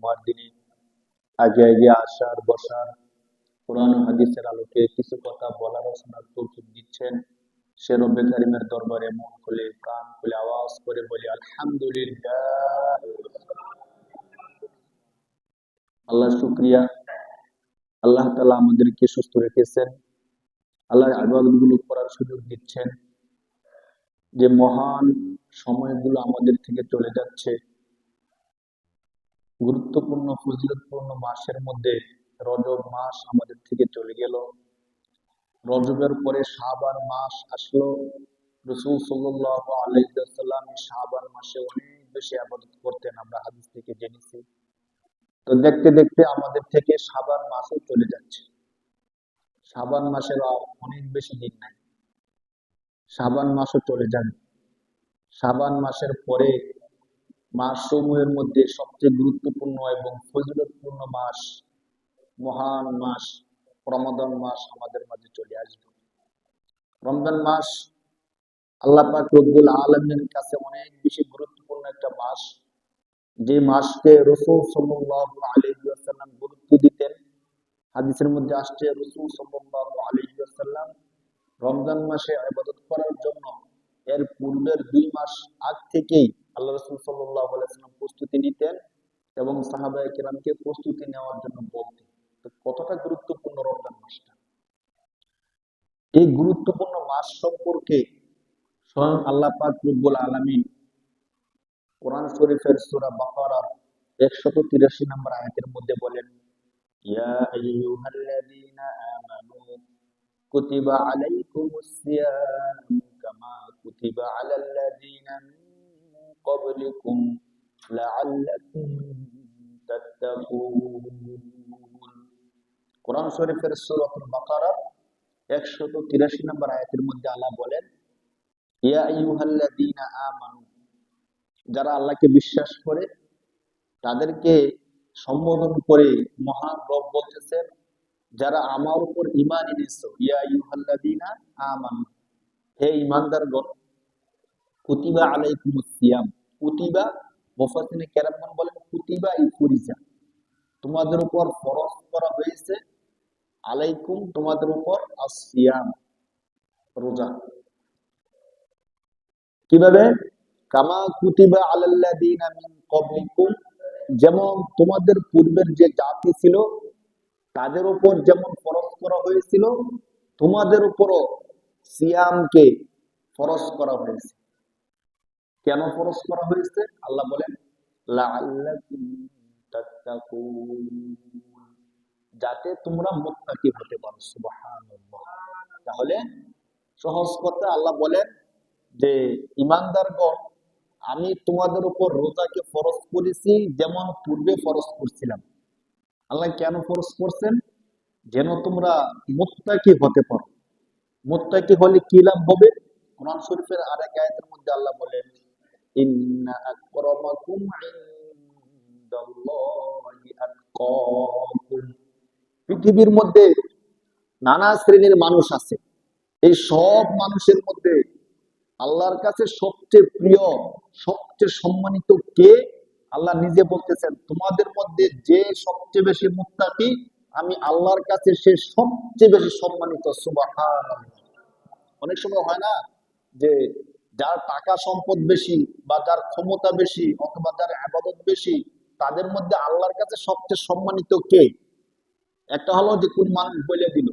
জুমার দিনে আগে আগে আসার বসার কোরআন ও হাদিসের আলোকে কিছু কথা বলার ও শোনার তৌফিক দিচ্ছেন, সে রব্বে কারিমের দরবারে মন খুলে প্রাণ খুলে আওয়াজ করে বলি আলহামদুলিল্লাহ। আল্লাহ শুকরিয়া, আল্লাহ তাআলা আমাদেরকে সুস্থ রেখেছেন, আল্লাহর ইবাদত গুলো করার সুযোগ দিচ্ছেন। যে মহান সময়গুলো আমাদের থেকে চলে যাচ্ছে, গুরুত্বপূর্ণ ফজিলতপূর্ণ মাসের মধ্যে রজব মাস আমাদের থেকে চলে গেল। রজবের পরে শাবান মাস আসলো। রাসূল সাল্লাল্লাহু আলাইহি ওয়াসাল্লাম শাবান মাসে অনেক বেশি ইবাদত করতেন, আমরা হাদিস থেকে জেনেছি। তো দেখতে দেখতে আমাদের থেকে শাবান মাসও চলে যাচ্ছে। শাবান মাসের আর অনেক বেশি দিন নাই, শাবান মাসও চলে যাবে। শাবান মাসের পরে মাসসমূহের মধ্যে সবচেয়ে গুরুত্বপূর্ণ এবং ফজিলতপূর্ণ মাস, মহান মাস রমাদান মাস আমাদের মাঝে চলে আসবে। রমজান মাস আল্লাহ পাক রব্বুল আলামিনের কাছে অনেক বেশি গুরুত্বপূর্ণ একটা মাস, যে মাসকে রাসূল সাল্লাল্লাহু আলাইহি ওয়াসাল্লাম গুরুত্ব দিতেন। হাদিসের মধ্যে আসছে রাসূল সাল্লাল্লাহু আলাইহি ওয়াসাল্লাম রমজান মাসে ইবাদত করার জন্য এর পূর্বের 2 মাস আগ থেকেই আল্লাহ রাসূল সাল্লাল্লাহু আলাইহি ওয়াসাল্লাম প্রস্তুতি নিতেন এবং সাহাবায়ে কেরামকে প্রস্তুতি নেওয়ার জন্য বলতেন। তো কতটা গুরুত্বপূর্ণ রমজান মাসটা, এই গুরুত্বপূর্ণ মাস সম্পর্কে স্বয়ং আল্লাহ পাক রব্বুল আলামিন কোরআন শরীফের সূরা বাকারার 183 নম্বর আয়াতের মধ্যে বলেন, ইয়া আইয়ুহাল্লাযীনা আমানু কুতিবা আলাইকুমুস সিয়াম কামা কুতিবা আলাল্লাযীনা মিন ক্বাবলিকুম লাআল্লাকুম তাত্তাকুন। কোরআন শরীফের সূরাতুল বাকারার 183 নম্বর আয়াতের মধ্যে আল্লাহ বলেন, ইয়া আইয়ুহাল্লাযীনা আমানু, যারা আল্লাহকে বিশ্বাস করে তাদেরকে সম্বোধন করে মহান রব বলতেছেন, যারা আমার উপর ঈমান এনেছো, ইয়া আইয়ুহাল্লাযীনা আমানু, হে ঈমানদারগণ, কুতিবা আলাইকুমুস সিয়াম, কুতিবা মুফাসসিরিনে কেরামগণ বলেন কুতিবা ইফরিজা, তোমাদের উপর ফরজ করা হয়েছে, আলাইকুম তোমাদের উপর আসিয়াম রোজা। কিভাবে? কামা কুতিবা আলাল্লাযীনা মিন ক্বাবলিকুম, যেমন তোমাদের পূর্বের যে জাতি ছিল তাদের উপর যেমন ফরজ করা হয়েছিল, তোমাদের উপরও সিয়ামকে ফরজ করা হয়েছে। কেন ফরজ করা হয়েছে? আল্লাহ বলেন লাআল্লাকুম তাত্তাকুন, যাতে তোমরা মুত্তাকি হতে পারো। সুবহানাল্লাহ। তাহলে সহজ কথা আল্লাহ বলেন যে ঈমানদারগণ, আমি তোমাদের উপর রোজাকে ফরজ করেছি যেমন পূর্বে ফরজ করছিলাম। আল্লাহ কেন ফরজ করছেন? যেন তোমরা মুত্তাকি হতে পারো। মুত্তাকি হলে কি লাভ হবে? কোরআন শরীফের আরেক আয়াতের মধ্যে আল্লাহ বলেন, ইন্না আকরামাকুম ইনদাল্লাহি আতকাকুম। পৃথিবীর মধ্যে নানা শ্রেণীর মানুষ আছে, এই সব মানুষের মধ্যে আল্লাহর কাছে সবচেয়ে প্রিয়, সবচেয়ে সম্মানিত কে? আল্লাহ নিজে বলতেছেন, তোমাদের মধ্যে যে সবচেয়ে বেশি মুত্তাকি, আমি আল্লাহর কাছে সে সবচেয়ে বেশি সম্মানিত। সুবহানাল্লাহ। অনেক সময় হয় না যে যার টাকা সম্পদ বেশি বা যার ক্ষমতা বেশি অথবা যার ইবাদত বেশি, তাদের মধ্যে আল্লাহর কাছে সবচেয়ে সম্মানিত কে? একটা হলো যে কোন মানুষ বলে দিল,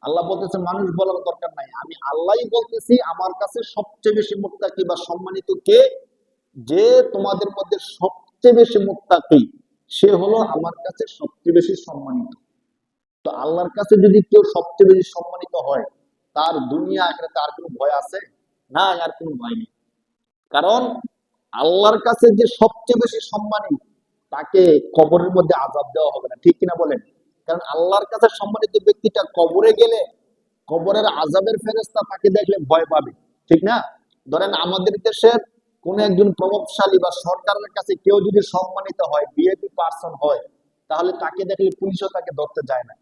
আল্লাহ বলতেছে মানুষ বলার দরকার নাই, আমি আল্লাহই বলতেছি আমার কাছে সবচেয়ে বেশি মুত্তাকি বা সম্মানিত কে? যে তোমাদের মধ্যে সবচেয়ে বেশি মুত্তাকি, সে হলো আমার কাছে সবচেয়ে বেশি সম্মানিত। তো আল্লাহর কাছে যদি কেউ সবচেয়ে বেশি সম্মানিত হয়, তার দুনিয়া আখিরাতে আর কোনো ভয় আছে? না, আর কোনো ভয় নেই। কারণ আল্লাহর কাছে যে সবচেয়ে বেশি সম্মানী, তাকে কবরের মধ্যে আযাব দেওয়া হবে না, ঠিক কিনা বলেন? কারণ আল্লাহর কাছে সম্মানিত ব্যক্তিটা কবরে গেলে কবরের আযাবের ফেরেশতা তাকে দেখলে ভয় পাবে, ঠিক না? ধরেন আমাদের দেশের কোন একজন প্রভাবশালী বা সরকারের কাছে কেউ যদি সম্মানিত হয়, ভিআইপি পারসন হয়, তাহলে তাকে দেখলে পুলিশও তাকে ধরতে যায় না,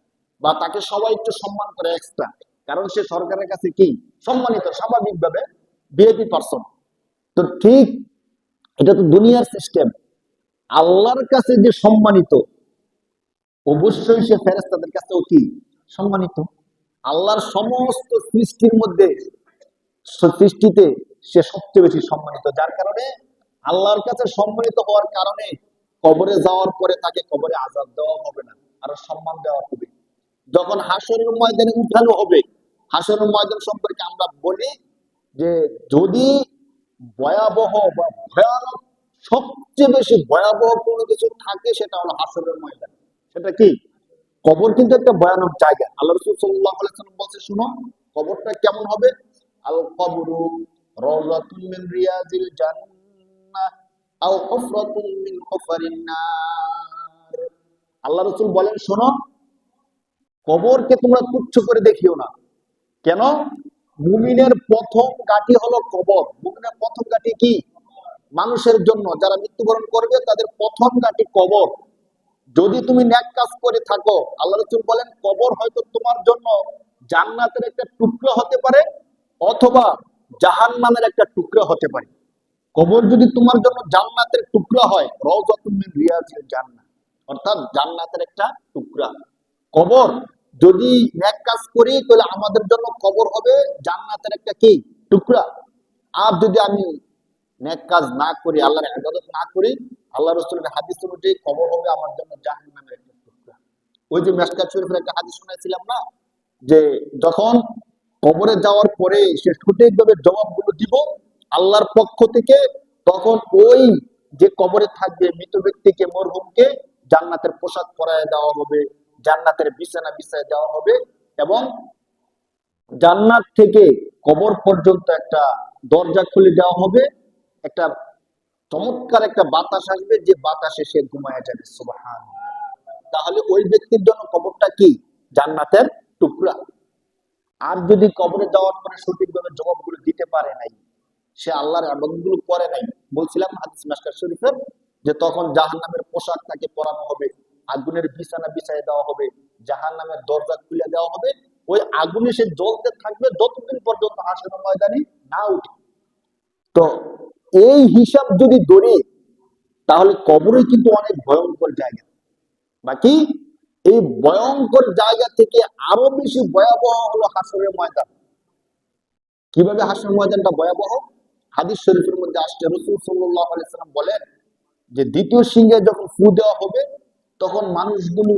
বা তাকে সবাই একটু সম্মান করে এক্সট্রা, কারণ সে সরকারের কাছে কি সম্মানিত, স্বাভাবিকভাবে ভিআইপি পারসন। তো ঠিক এটা তো দুনিয়ার সিস্টেম। আল্লাহর কাছে যে সম্মানিত, অবশ্যই সে ফেরেশতাদের কাছেও কি সম্মানিত। আল্লাহর সমস্ত সৃষ্টির মধ্যে, সৃষ্টিতে সে সবচেয়ে বেশি সম্মানিত, যার কারণে আল্লাহর কাছে সম্মানিত হওয়ার কারণে কবরে যাওয়ার পরে তাকে কবরে আযাব দেওয়া হবে না, আরো সম্মান দেওয়া হবে। যখন হাসরের ময়দানে উঠানো হবে, হাসরের ময়দান সম্পর্কে আমরা বলি যে যদি ভয়াবহ বা ভয়ানক, সবচেয়ে বেশি ভয়াবহ কোনো কিছু থাকে সেটা হলো হাসরের ময়দান। সেটা কি? কবর কিন্তু একটা ভয়ানক জায়গা। আল্লাহ রাসূল সাল্লাল্লাহু আলাইহি ওয়াসাল্লাম বলছে, শুনো কবরটা কেমন হবে। আল কবরু রাওযাতুন মিন রিয়াজিল জান্নাহ আও হুফরাতুন মিন হুফারিন নার। আল্লাহ রাসূল বলেন, শোনো, কবরকে তোমরা তুচ্ছ করে দেখিও না। কেন? মুমিনের প্রথম ঘাঁটি হলো কবর। মুমিনের প্রথম ঘাঁটি কি? মানুষের জন্য যারা মৃত্যুবরণ করবে তাদের প্রথম ঘাঁটি কবর। যদি তুমি নেক কাজ করে থাকো, আল্লাহ রাসূল বলেন কবর হয়তো তোমার জন্য জান্নাতের একটা টুকরো হতে পারে অথবা জাহান্নামের একটা টুকরো হতে পারে। কবর যদি তোমার জন্য জান্নাতের টুকরা হয়, রাওযাতুম মিন রিয়াজিল জান্নাহ, অর্থাৎ জান্নাতের একটা টুকরা। কবর যদি নেক কাজ করি তাহলে আমাদের জন্য কবর হবে জান্নাতের একটা কি টুকরা। আর যদি আমি নেক কাজ না করি, আল্লাহর ইবাদত না করি, আল্লাহ রাসূলের হাদিস অনুযায়ী কবর হবে আমার জন্য জাহান্নামের একটা টুকরা। ওই যে মিশকাত শরীফের একটা হাদিস শুনেছিলাম না, যে যখন কবরে যাওয়ার পরে সে সঠিকভাবে জবাবগুলো দিব আল্লাহর পক্ষ থেকে, তখন ওই যে কবরে থাকবে মৃত ব্যক্তিকে, মরহুমকে জান্নাতের পোশাক পরায় দেওয়া হবে, জান্নাতের বিছানা বিছায় দেওয়া হবে, এবং জান্নাত থেকে কবর পর্যন্ত একটা দরজা খুলে দেওয়া হবে। একটা চমৎকার একটা বাতাস আসবে, যে বাতাসে সে ঘুমায় যাবে। সুবহানাল্লাহ। তাহলে ওই ব্যক্তির জন্য কবরটা কি? জান্নাতের টুকরা। আর যদি কবরে যাওয়ার পরে সঠিকভাবে জবাবগুলো দিতে পারে নাই, সে আল্লাহর ইবাদতগুলো করে নাই, বলছিলাম হাদিস মিশকাত শরীফের, যে তখন জাহান্নামের পোশাক তাকে পরানো হবে, আগুনের বিছানা বিছায় দেওয়া হবে, জাহান্নামের দরজা খুলে দেওয়া হবে। ওই আগুনে সে জ্বলতে থাকবে যতদিন পর্যন্ত হাসরের ময়দানে না উঠে। তো এই হিসাব যদি ধরি, তাহলে কবরই কিন্তু অনেক ভয়ঙ্কর জায়গা। বাকি এই ভয়ঙ্কর জায়গা থেকে আরো বেশি ভয়াবহ হলো হাসরের ময়দান। কিভাবে হাসরের ময়দানটা ভয়াবহ? হাদিস শরীফের মধ্যে আসছে, রাসূল সাল্লাল্লাহু আলাইহি সাল্লাম বলেন যে দ্বিতীয় সিংহে যখন ফু দেওয়া হবে, তখন মানুষগুলো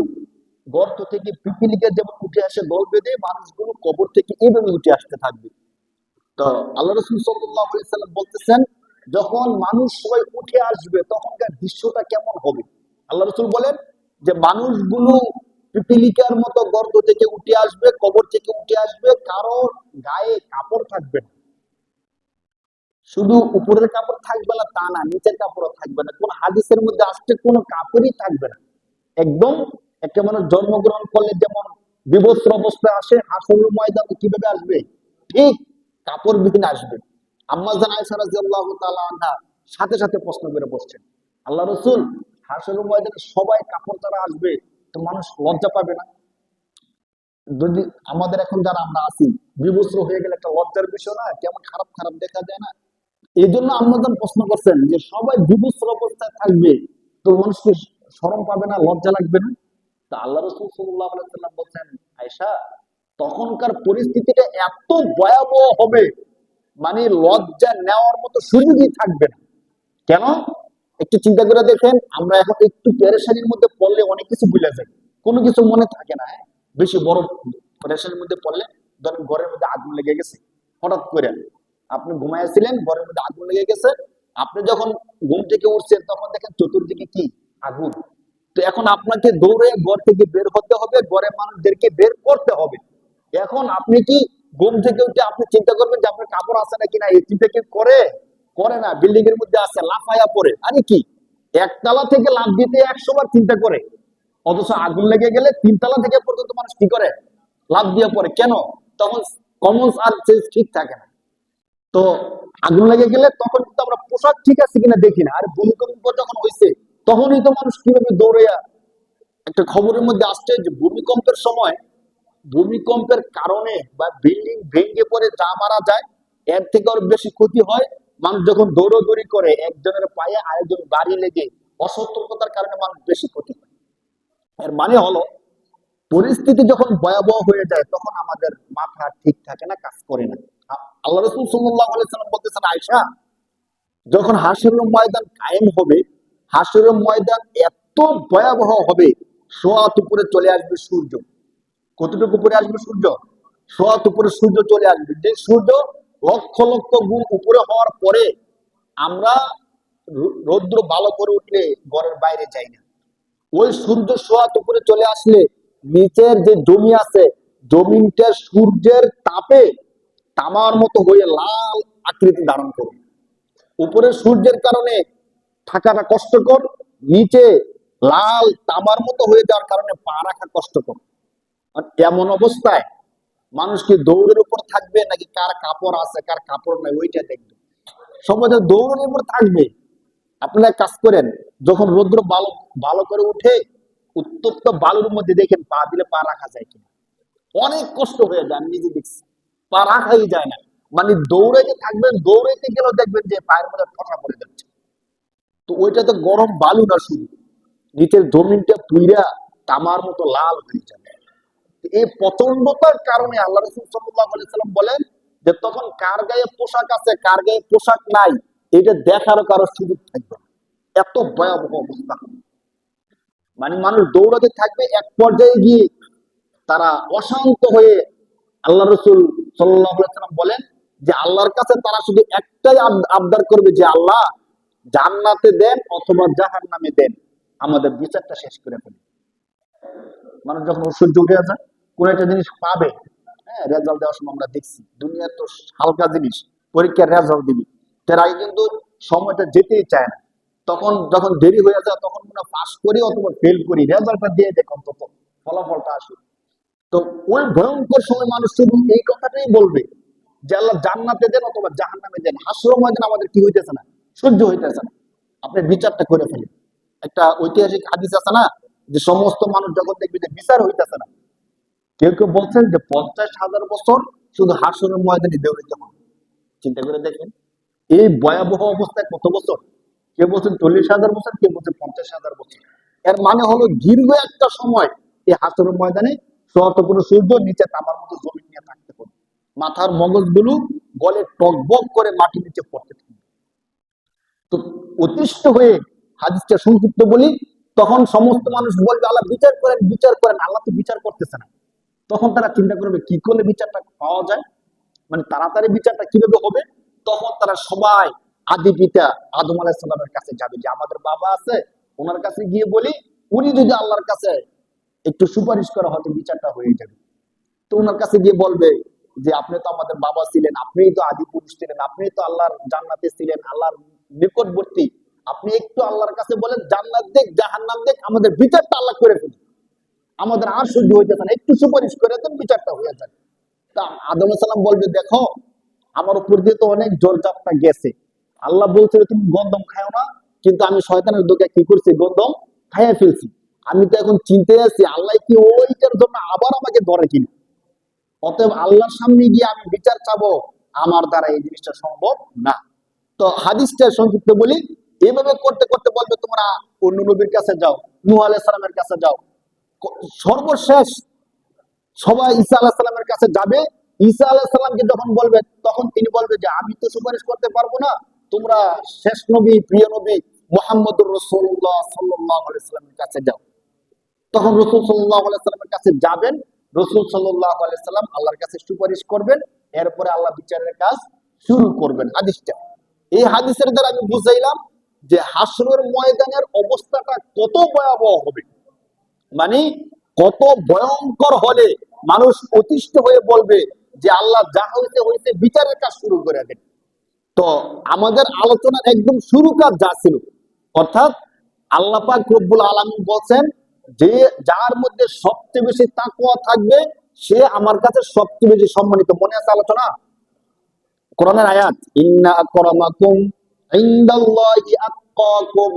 গর্ত থেকে পিপিলিকা যেমন উঠে আসে দল বেঁধে, মানুষগুলো কবর থেকে এভাবে উঠে আসতে থাকবে। তো আল্লাহ রাসূল সাল্লাল্লাহু আলাইহি সাল্লাম বলতেছেন, যখন মানুষ সবাই উঠে আসবে তখনকার দৃশ্যটা কেমন হবে। আল্লাহ রাসূল বলেন যে মানুষগুলো পিপিলিকার মতো গর্ত থেকে উঠে আসবে, কবর থেকে উঠে আসবে, কারোর গায়ে কাপড় থাকবে না। শুধু উপরের কাপড় থাকবে না তা না, নিচের কাপড়ও থাকবে না। কোন হাদিসের মধ্যে আসছে কোনো কাপড়ই থাকবে না। একদম একটা মানুষ জন্মগ্রহণ করলে যেমন বিবস্ত্র অবস্থায় আসে, হাসরের ময়দানে কিভাবে আসবে? ঠিক কাপড়বিহীন আসবে। আম্মা জান আয়েশা রাদিয়াল্লাহু তাআলা আনহা সাথে সাথে প্রশ্ন করে বসছেন, আল্লাহ রাসূল, হাসরের ময়দানে সবাই কাপড় ছাড়া আসবে, তো মানুষ লজ্জা পাবে না? যদি আমাদের এখন যারা আমরা আছি, বিবস্ত্র হয়ে গেলে একটা লজ্জার বিষয় না? কেমন খারাপ খারাপ দেখা যায় না? এই জন্য আম্মাজান প্রশ্ন করছেন যে সবাই বিবস্ত্র অবস্থায় থাকবে, তো মানুষকে শরম পাবে না, লজ্জা লাগবে না? তা আল্লাহ রাসূল সাল্লাল্লাহু আলাইহি ওয়াসাল্লাম বলছেন, আয়েশা, তখনকার পরিস্থিতিটা এত ভয়াবহ হবে, মানে লজ্জা নেওয়ার মতো সুযোগই থাকবে না। কেন? একটু চিন্তা করে দেখেন, আমরা এখন একটু পেরেশানির মধ্যে পড়লে অনেক কিছু ভুলে যাই, কোনো কিছু মনে থাকে না। হ্যাঁ, বেশি বড় পেরেশানির মধ্যে পড়লে, ধরেন ঘরের মধ্যে আগুন লেগে গেছে, হঠাৎ করে আপনি ঘুমাইছিলেন, ঘরের মধ্যে আগুন লেগে গেছে, আপনি যখন ঘুম থেকে উঠছেন তখন দেখেন চতুর্দিকে কি আগুন। তো এখন আপনাকে দৌড়ে ঘর থেকে বের হতে হবে, ঘরের মানুষদেরকে বের করতে হবে। এখন আপনি কি ঘুম থেকে উঠে আপনি চিন্তা করবেন যে আপনার কাপড় আছে নাকি না? এই চিন্তা কি করে? করে না। বিল্ডিং এর মধ্যে আছে, লাফায়া পড়ে, আরে কি একতলা থেকে লাফ দিতে 100 বার চিন্তা করে। অথচ আগুন লেগে গেলে 3 তলা থেকে পর্যন্ত মানুষ কি করে? লাফ দিয়ে পড়ে। কেন? তখন কমন আর সেন্স ঠিক থাকে না। তো আগুন লেগে গেলে তখন কিন্তু আমরা পোশাক ঠিক আছে কিনা দেখি না। আর ভূমিকম্প যখন হয়েছে তখনই তো মানুষ কিভাবে দৌড়াইয়া, একটা খবরের মধ্যে আসছে যে ভূমিকম্পের সময়, ভূমিকম্পের কারণে বা বিল্ডিং ভেঙে পড়ে যা মারা যায়, এর থেকে আরো বেশি ক্ষতি হয় মানুষ যখন দৌড়াদৌড়ি করে, একজনের পায়ে আরেকজন বাড়ি লেগে অসতর্কতার কারণে মানুষ বেশি ক্ষতি হয়। এর মানে হলো, পরিস্থিতি যখন ভয়াবহ হয়ে যায় তখন আমাদের মাথা ঠিক থাকে না, কাজ করে না। আল্লাহ রাসূল সাল্লাল্লাহু আলাইহি সাল্লাম বলতেছেন, আয়েশা, যখন হাসরের ময়দান কায়েম হবে, হাসরের ময়দান এত ভয়াবহ হবে, সোয়াত উপরে চলে আসবে সূর্য। কতটুকু উপরে আসবে সূর্য? সোয়াত উপরে সূর্য চলে আসবে। যে সূর্য লক্ষ লক্ষ গুণ উপরে হওয়ার পরে আমরা রৌদ্র ভালো করে উঠলে ঘরের বাইরে যাই না। ওই সূর্য সোয়াত উপরে চলে আসলে নিচের যে জমি আছে, জমিনটা সূর্যের তাপে তামার মতো হয়ে লাল আকৃতি ধারণ করবে। উপরে সূর্যের কারণে থাকাটা কষ্টকর, নিচে লাল তামার মতো হয়ে যাওয়ার কারণে পা রাখা কষ্টকর। আর এমন অবস্থায় মানুষ কি দৌড়ের উপর থাকবে নাকি কার কাপড় আছে কার কাপড় নাই ওইটা দেখবে? সবাই তো দৌড়ের উপর থাকবে। আপনারা কাজ করেন, যখন রৌদ্র ভালো ভালো করে উঠে উত্তপ্ত বালুর মধ্যে দেখেন পা দিলে পা রাখা যায় কিনা, অনেক কষ্ট হয়ে যায়। আমি নিজে দেখছি, পা রাখাই যায় না। মানে দৌড়াইতে থাকবেন, দৌড়াইতে গেলেও দেখবেন যে পায়ের মধ্যে ঠসা পড়ে যাচ্ছে। তো ওইটা তো গরম বালু না, শুধু নিচের জমিনটা পুইরা তামার মতো লাল হয়ে যাবে। এই প্রচন্ডতার কারণে আল্লাহ রাসূল সাল্লাল্লাহু আলাইহি সাল্লাম বলেন যে তখন কার গায়ে পোশাক আছে কার গায়ে পোশাক নাই এটা দেখারও কারো সুযোগ থাকবে না। এত ভয়াবহ অবস্থা। মানে মানুষ দৌড়াতে থাকবে, এক পর্যায়ে গিয়ে তারা অশান্ত হয়ে, আল্লাহ রাসূল সাল্লাল্লাহু আলাইহি সাল্লাম বলেন যে আল্লাহর কাছে তারা শুধু একটাই আবদার করবে যে আল্লাহ জান্নাতে দেন অথবা জাহান্নামে দেন, আমাদের বিচারটা শেষ করে ফেলুন। মানুষ যখন সহ্য উঠে আছে, কোন একটা জিনিস পাবে, হ্যাঁ, রেজাল্ট দেওয়ার সময় আমরা দেখছি দুনিয়ার তো হালকা জিনিস, পরীক্ষার রেজাল্ট দিবি, তার আগে কিন্তু সময়টা যেতেই চায় না। তখন যখন দেরি হয়ে যায় তখন মনে পাস করি অথবা ফেল করি, রেজাল্টটা দিয়ে দেখ অন্তত ফলাফলটা আসুক। তো ওই ভয়ঙ্কর সময় মানুষ শুধু এই কথাটাই বলবে যে আল্লাহ জান্নাতে দেন অথবা জাহান্নামে দেন। হাসর ময়দান আমাদের কি হইতেছে না, সহ্য হইতেছে না, আপনি বিচারটা করে ফেলেন। একটা ঐতিহাসিক হাদিস আছে না, যে সমস্ত মানুষ যখন দেখবে যে বিচার হইতেছে না, কেউ কেউ বলছেন যে 50,000 বছর শুধু হাসরের ময়দানে দৌড়িতে হবে। চিন্তা করে দেখেন এই ভয়াবহ অবস্থায় কত বছর। কেউ বলছেন 40,000 বছর, কেউ বলছেন 50,000 বছর। এর মানে হলো দীর্ঘ একটা সময় এই হাসরের ময়দানে শত কোনো সূর্য নিচে তামার মতো জমি নিয়ে থাকতে হবে। মাথার মগজগুলো গলে টকবক করে মাটি নিচে পড়তে থাকবে। তো অতিষ্ঠ হয়ে হাদিসটা সংক্ষিপ্ত বলি, তখন সমস্ত মানুষ বলবে আল্লাহ বিচার করেন, বিচার করেন। আল্লাহ তো বিচার করতেছে না। তখন তারা চিন্তা করবে কি করলে বিচারটা পাওয়া যায়, মানে তাড়াতাড়ি বিচারটা কিভাবে হবে। তখন তারা সবাই আদি পিতা আদম আলাইহিস সালামের কাছে যাবে, যে আমাদের বাবা আছে, ওনার কাছে গিয়ে বলি, উনি যদি আল্লাহর কাছে একটু সুপারিশ করা হয়তো বিচারটা হয়ে যাবে। তো ওনার কাছে গিয়ে বলবে যে আপনি তো আমাদের বাবা ছিলেন, আপনিই তো আদি পুরুষ ছিলেন, আপনিই তো আল্লাহর জান্নাতে ছিলেন, আল্লাহর নিকটবর্তী, আপনি একটু আল্লাহর কাছে বলেন জান্নাত দেখ জাহান্নাম দেখ, আমাদের বিচারটা আল্লাহ করে ফেলুন, আমাদের আর সহ্য হইতেছে না, একটু সুপারিশ করে দেন, বিচারটা হয়ে যায়। তা আদম আলাইহিস সালাম বলবে দেখো আমার উপর দিয়ে তো অনেক জলজাপটা গেছে, আল্লাহ বলছিল তুমি গন্ধম খাও না, কিন্তু আমি শয়তানের দোকে কি করছি, গন্ধম খাইয়া ফেলছি। আমি তো এখন চিন্তায় আছি আল্লাহ কি ওইটার জন্য আবার আমাকে ধরে কিনা। অতএব আল্লাহর সামনে গিয়ে আমি বিচার চাবো, আমার দ্বারা এই জিনিসটা সম্ভব না। তো হাদিসটা সংক্ষিপ্ত বলি, এভাবে করতে করতে বলবে তোমরা অন্য নবীর কাছে যাও, নূহ আলাইহিস সালামের কাছে যাও। সর্বশেষ সবাই ঈসা আলাইহিস সালামের কাছে যাবে। ঈসা আলাইহিস সালামকে যখন বলবে তখন তিনি বলবে যে আমি তো সুপারিশ করতে পারবো না, তোমরা শেষ নবী প্রিয় নবী মুহাম্মদুর রাসূলুল্লাহ সাল্লাল্লাহু আলাইহি সাল্লামের কাছে যাও। তখন রাসূল সাল্লাল্লাহু আলাইহি সাল্লামের কাছে যাবেন, রাসূল সাল্লাল্লাহু আলাইহি সাল্লাম আল্লাহর কাছে সুপারিশ করবেন, এরপরে আল্লাহ বিচারের কাজ শুরু করবেন। হাদিসটা, এই হাদিসের দ্বারা আমি বুঝাইলাম যে হাসরের ময়দানের অবস্থাটা কত ভয়াবহ হবে, মানে কত ভয়ঙ্কর হলে মানুষ অতিষ্ঠ হয়ে বলবে যে আল্লাহ যা হইতে হইতে বিচারের কাজ শুরু করে দেন। তো আমাদের আলোচনার একদম শুরু কাজ যা ছিল, অর্থাৎ আল্লাহ পাক রব্বুল আলামিন বলছেন যে যার মধ্যে সবচেয়ে বেশি তাকওয়া থাকবে সে আমার কাছে সবচেয়ে বেশি সম্মানিত। মনে আছে আলোচনা, কোরআনের আয়াত, ইন্না আকরামাকুম ইনদাল্লাহি আতকাকুম।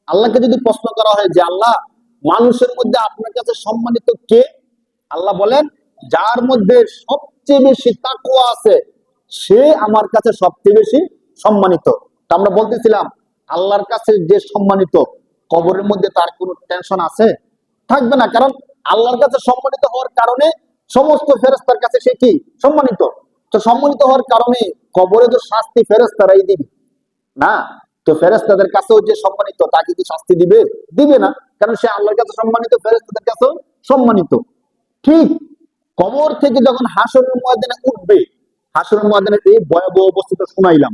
আল্লাহকে যদি প্রশ্ন করা হয় যে আল্লাহ মানুষের মধ্যে আপনার কাছে সম্মানিত কে, আল্লাহ বলেন যার মধ্যে সবচেয়ে বেশি তাকওয়া আছে সে আমার কাছে সবচেয়ে বেশি সম্মানিত। তা আমরা বলতেছিলাম আল্লাহর কাছে যে সম্মানিত কবরের মধ্যে তার কোনো টেনশন আছে? থাকবে না, কারণ আল্লাহর কাছে সম্মানিত হওয়ার কারণে সমস্ত ফেরেশতার কাছে সে কি সম্মানিত। তো সম্মানিত হওয়ার কারণে কবরে তো শাস্তি ফেরেশতারাই দিবে না, তো ফেরেশতাদের কাছেও যে সম্মানিত তাকে কি শাস্তি দিবে? দিবে না, কারণ সে আল্লাহর কাছে সম্মানিত, ফেরেশতাদের কাছেও সম্মানিত। ঠিক কবর থেকে যখন হাসরের ময়দানে উঠবে, হাসরের ময়দানের এই ভয়াবহ অবস্থাটা শুনাইলাম,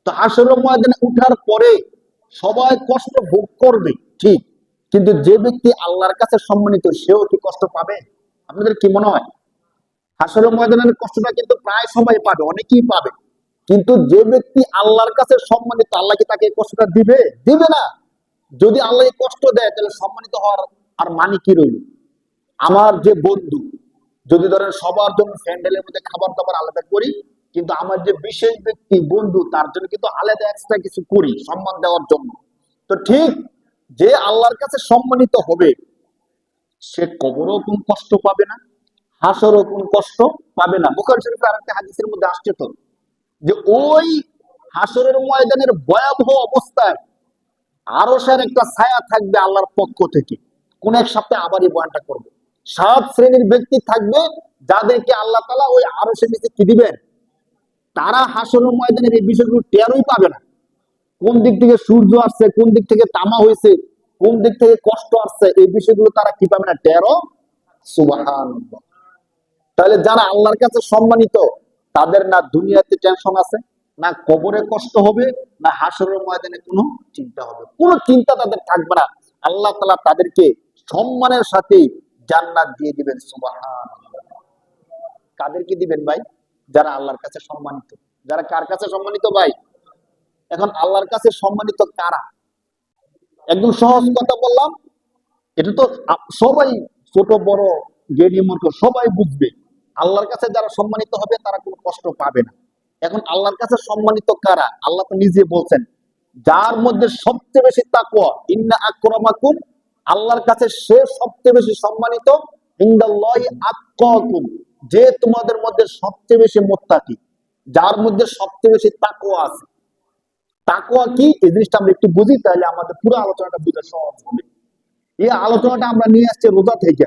তো হাসরের ময়দানে উঠার পরে সবাই কষ্ট ভোগ করবে, ঠিক, কিন্তু যে ব্যক্তি আল্লাহর কাছে সম্মানিত সেও কি কষ্ট পাবে? আপনাদের কি মনে হয়? হাসরের ময়দানের কষ্টটা কিন্তু প্রায় সবাই পাবে, অনেকেই পাবে, কিন্তু যে ব্যক্তি আল্লাহর কাছে সম্মানিত, আল্লাহ কি তাকে এই কষ্টটা দিবে? দিবে না। যদি আল্লাহ এই কষ্ট দেয় তাহলে সম্মানিত হওয়ার আর মানে কি রইল? আমার যে বন্ধু, যদি ধরেন সবার জন্য স্যান্ডেলের মধ্যে খাবার দাবার আলাদা করি, কিন্তু আমার যে বিশেষ ব্যক্তি বন্ধু তার জন্য কিন্তু আলাদা এক্সট্রা কিছু করি সম্মান দেওয়ার জন্য। তো ঠিক যে আল্লাহর কাছে সম্মানিত হবে সে কবরও কোন কষ্ট পাবে না, হাসরও কোন কষ্ট পাবে না। বুখারী শরীফে আরেকটা হাদিসের মধ্যে আসছে তো, যে ওই হাসরের ময়দানের ভয়াবহ অবস্থায় আরশের একটা ছায়া থাকবে আল্লাহর পক্ষ থেকে। কোন এক সপ্তাহে আবার এই বয়ানটা করবো। 7 শ্রেণীর ব্যক্তি থাকবে যাদেরকে আল্লাহ তাআলা ওই আরশের নিচে কি দিবেন, তারা হাসরের ময়দানের এই বিষয়গুলো টেরই পাবে না। কোন দিক থেকে সূর্য আসছে, কোন দিক থেকে তামা হয়েছে, কোন দিক থেকে কষ্ট আসছে, এই বিষয়গুলো তারা কি পাবে না, টেরও। সুবহানাল্লাহ। তাহলে যারা আল্লাহর কাছে সম্মানিত তাদের না দুনিয়াতে টেনশন আছে, না কবরে কষ্ট হবে, না হাসরের ময়দানে কোনো চিন্তা হবে, কোনো চিন্তা তাদের থাকবে না। আল্লাহ তাআলা তাদেরকে সম্মানের সাথে জান্নাত দিয়ে দিবেন। সুবহানাল্লাহ। কাদেরকে দিবেন ভাই? যারা আল্লাহর কাছে সম্মানিত। যারা কার কাছে সম্মানিত ভাই? এখন আল্লাহর কাছে সম্মানিত কারা? একদম সহজ কথা বললাম, এটা তো সবাই, ছোট বড় জ্ঞানী মূর্খ সবাই বুঝবে। আল্লাহর কাছে যারা সম্মানিত হবে তারা কোনো কষ্ট পাবে না। এখন আল্লাহর কাছে সম্মানিত কারা? আল্লাহ তো নিজে বলছেন, যার মধ্যে সবচেয়ে বেশি তাকওয়া, ইন্না আকরামাকুম, আল্লাহর কাছে সে সবচেয়ে বেশি সম্মানিত, ইনদাল্লাহি আতকাকুম, যে তোমাদের মধ্যে সবচেয়ে বেশি মুত্তাকি, যার মধ্যে সবচেয়ে বেশি তাকওয়া আছে। তাকওয়া কি এই জিনিসটা আমরা একটু বুঝি, তাহলে আমাদের পুরো আলোচনাটা বোঝা সহজ হবে। এই আলোচনাটা আমরা নিয়ে আসছি রোজা থেকে।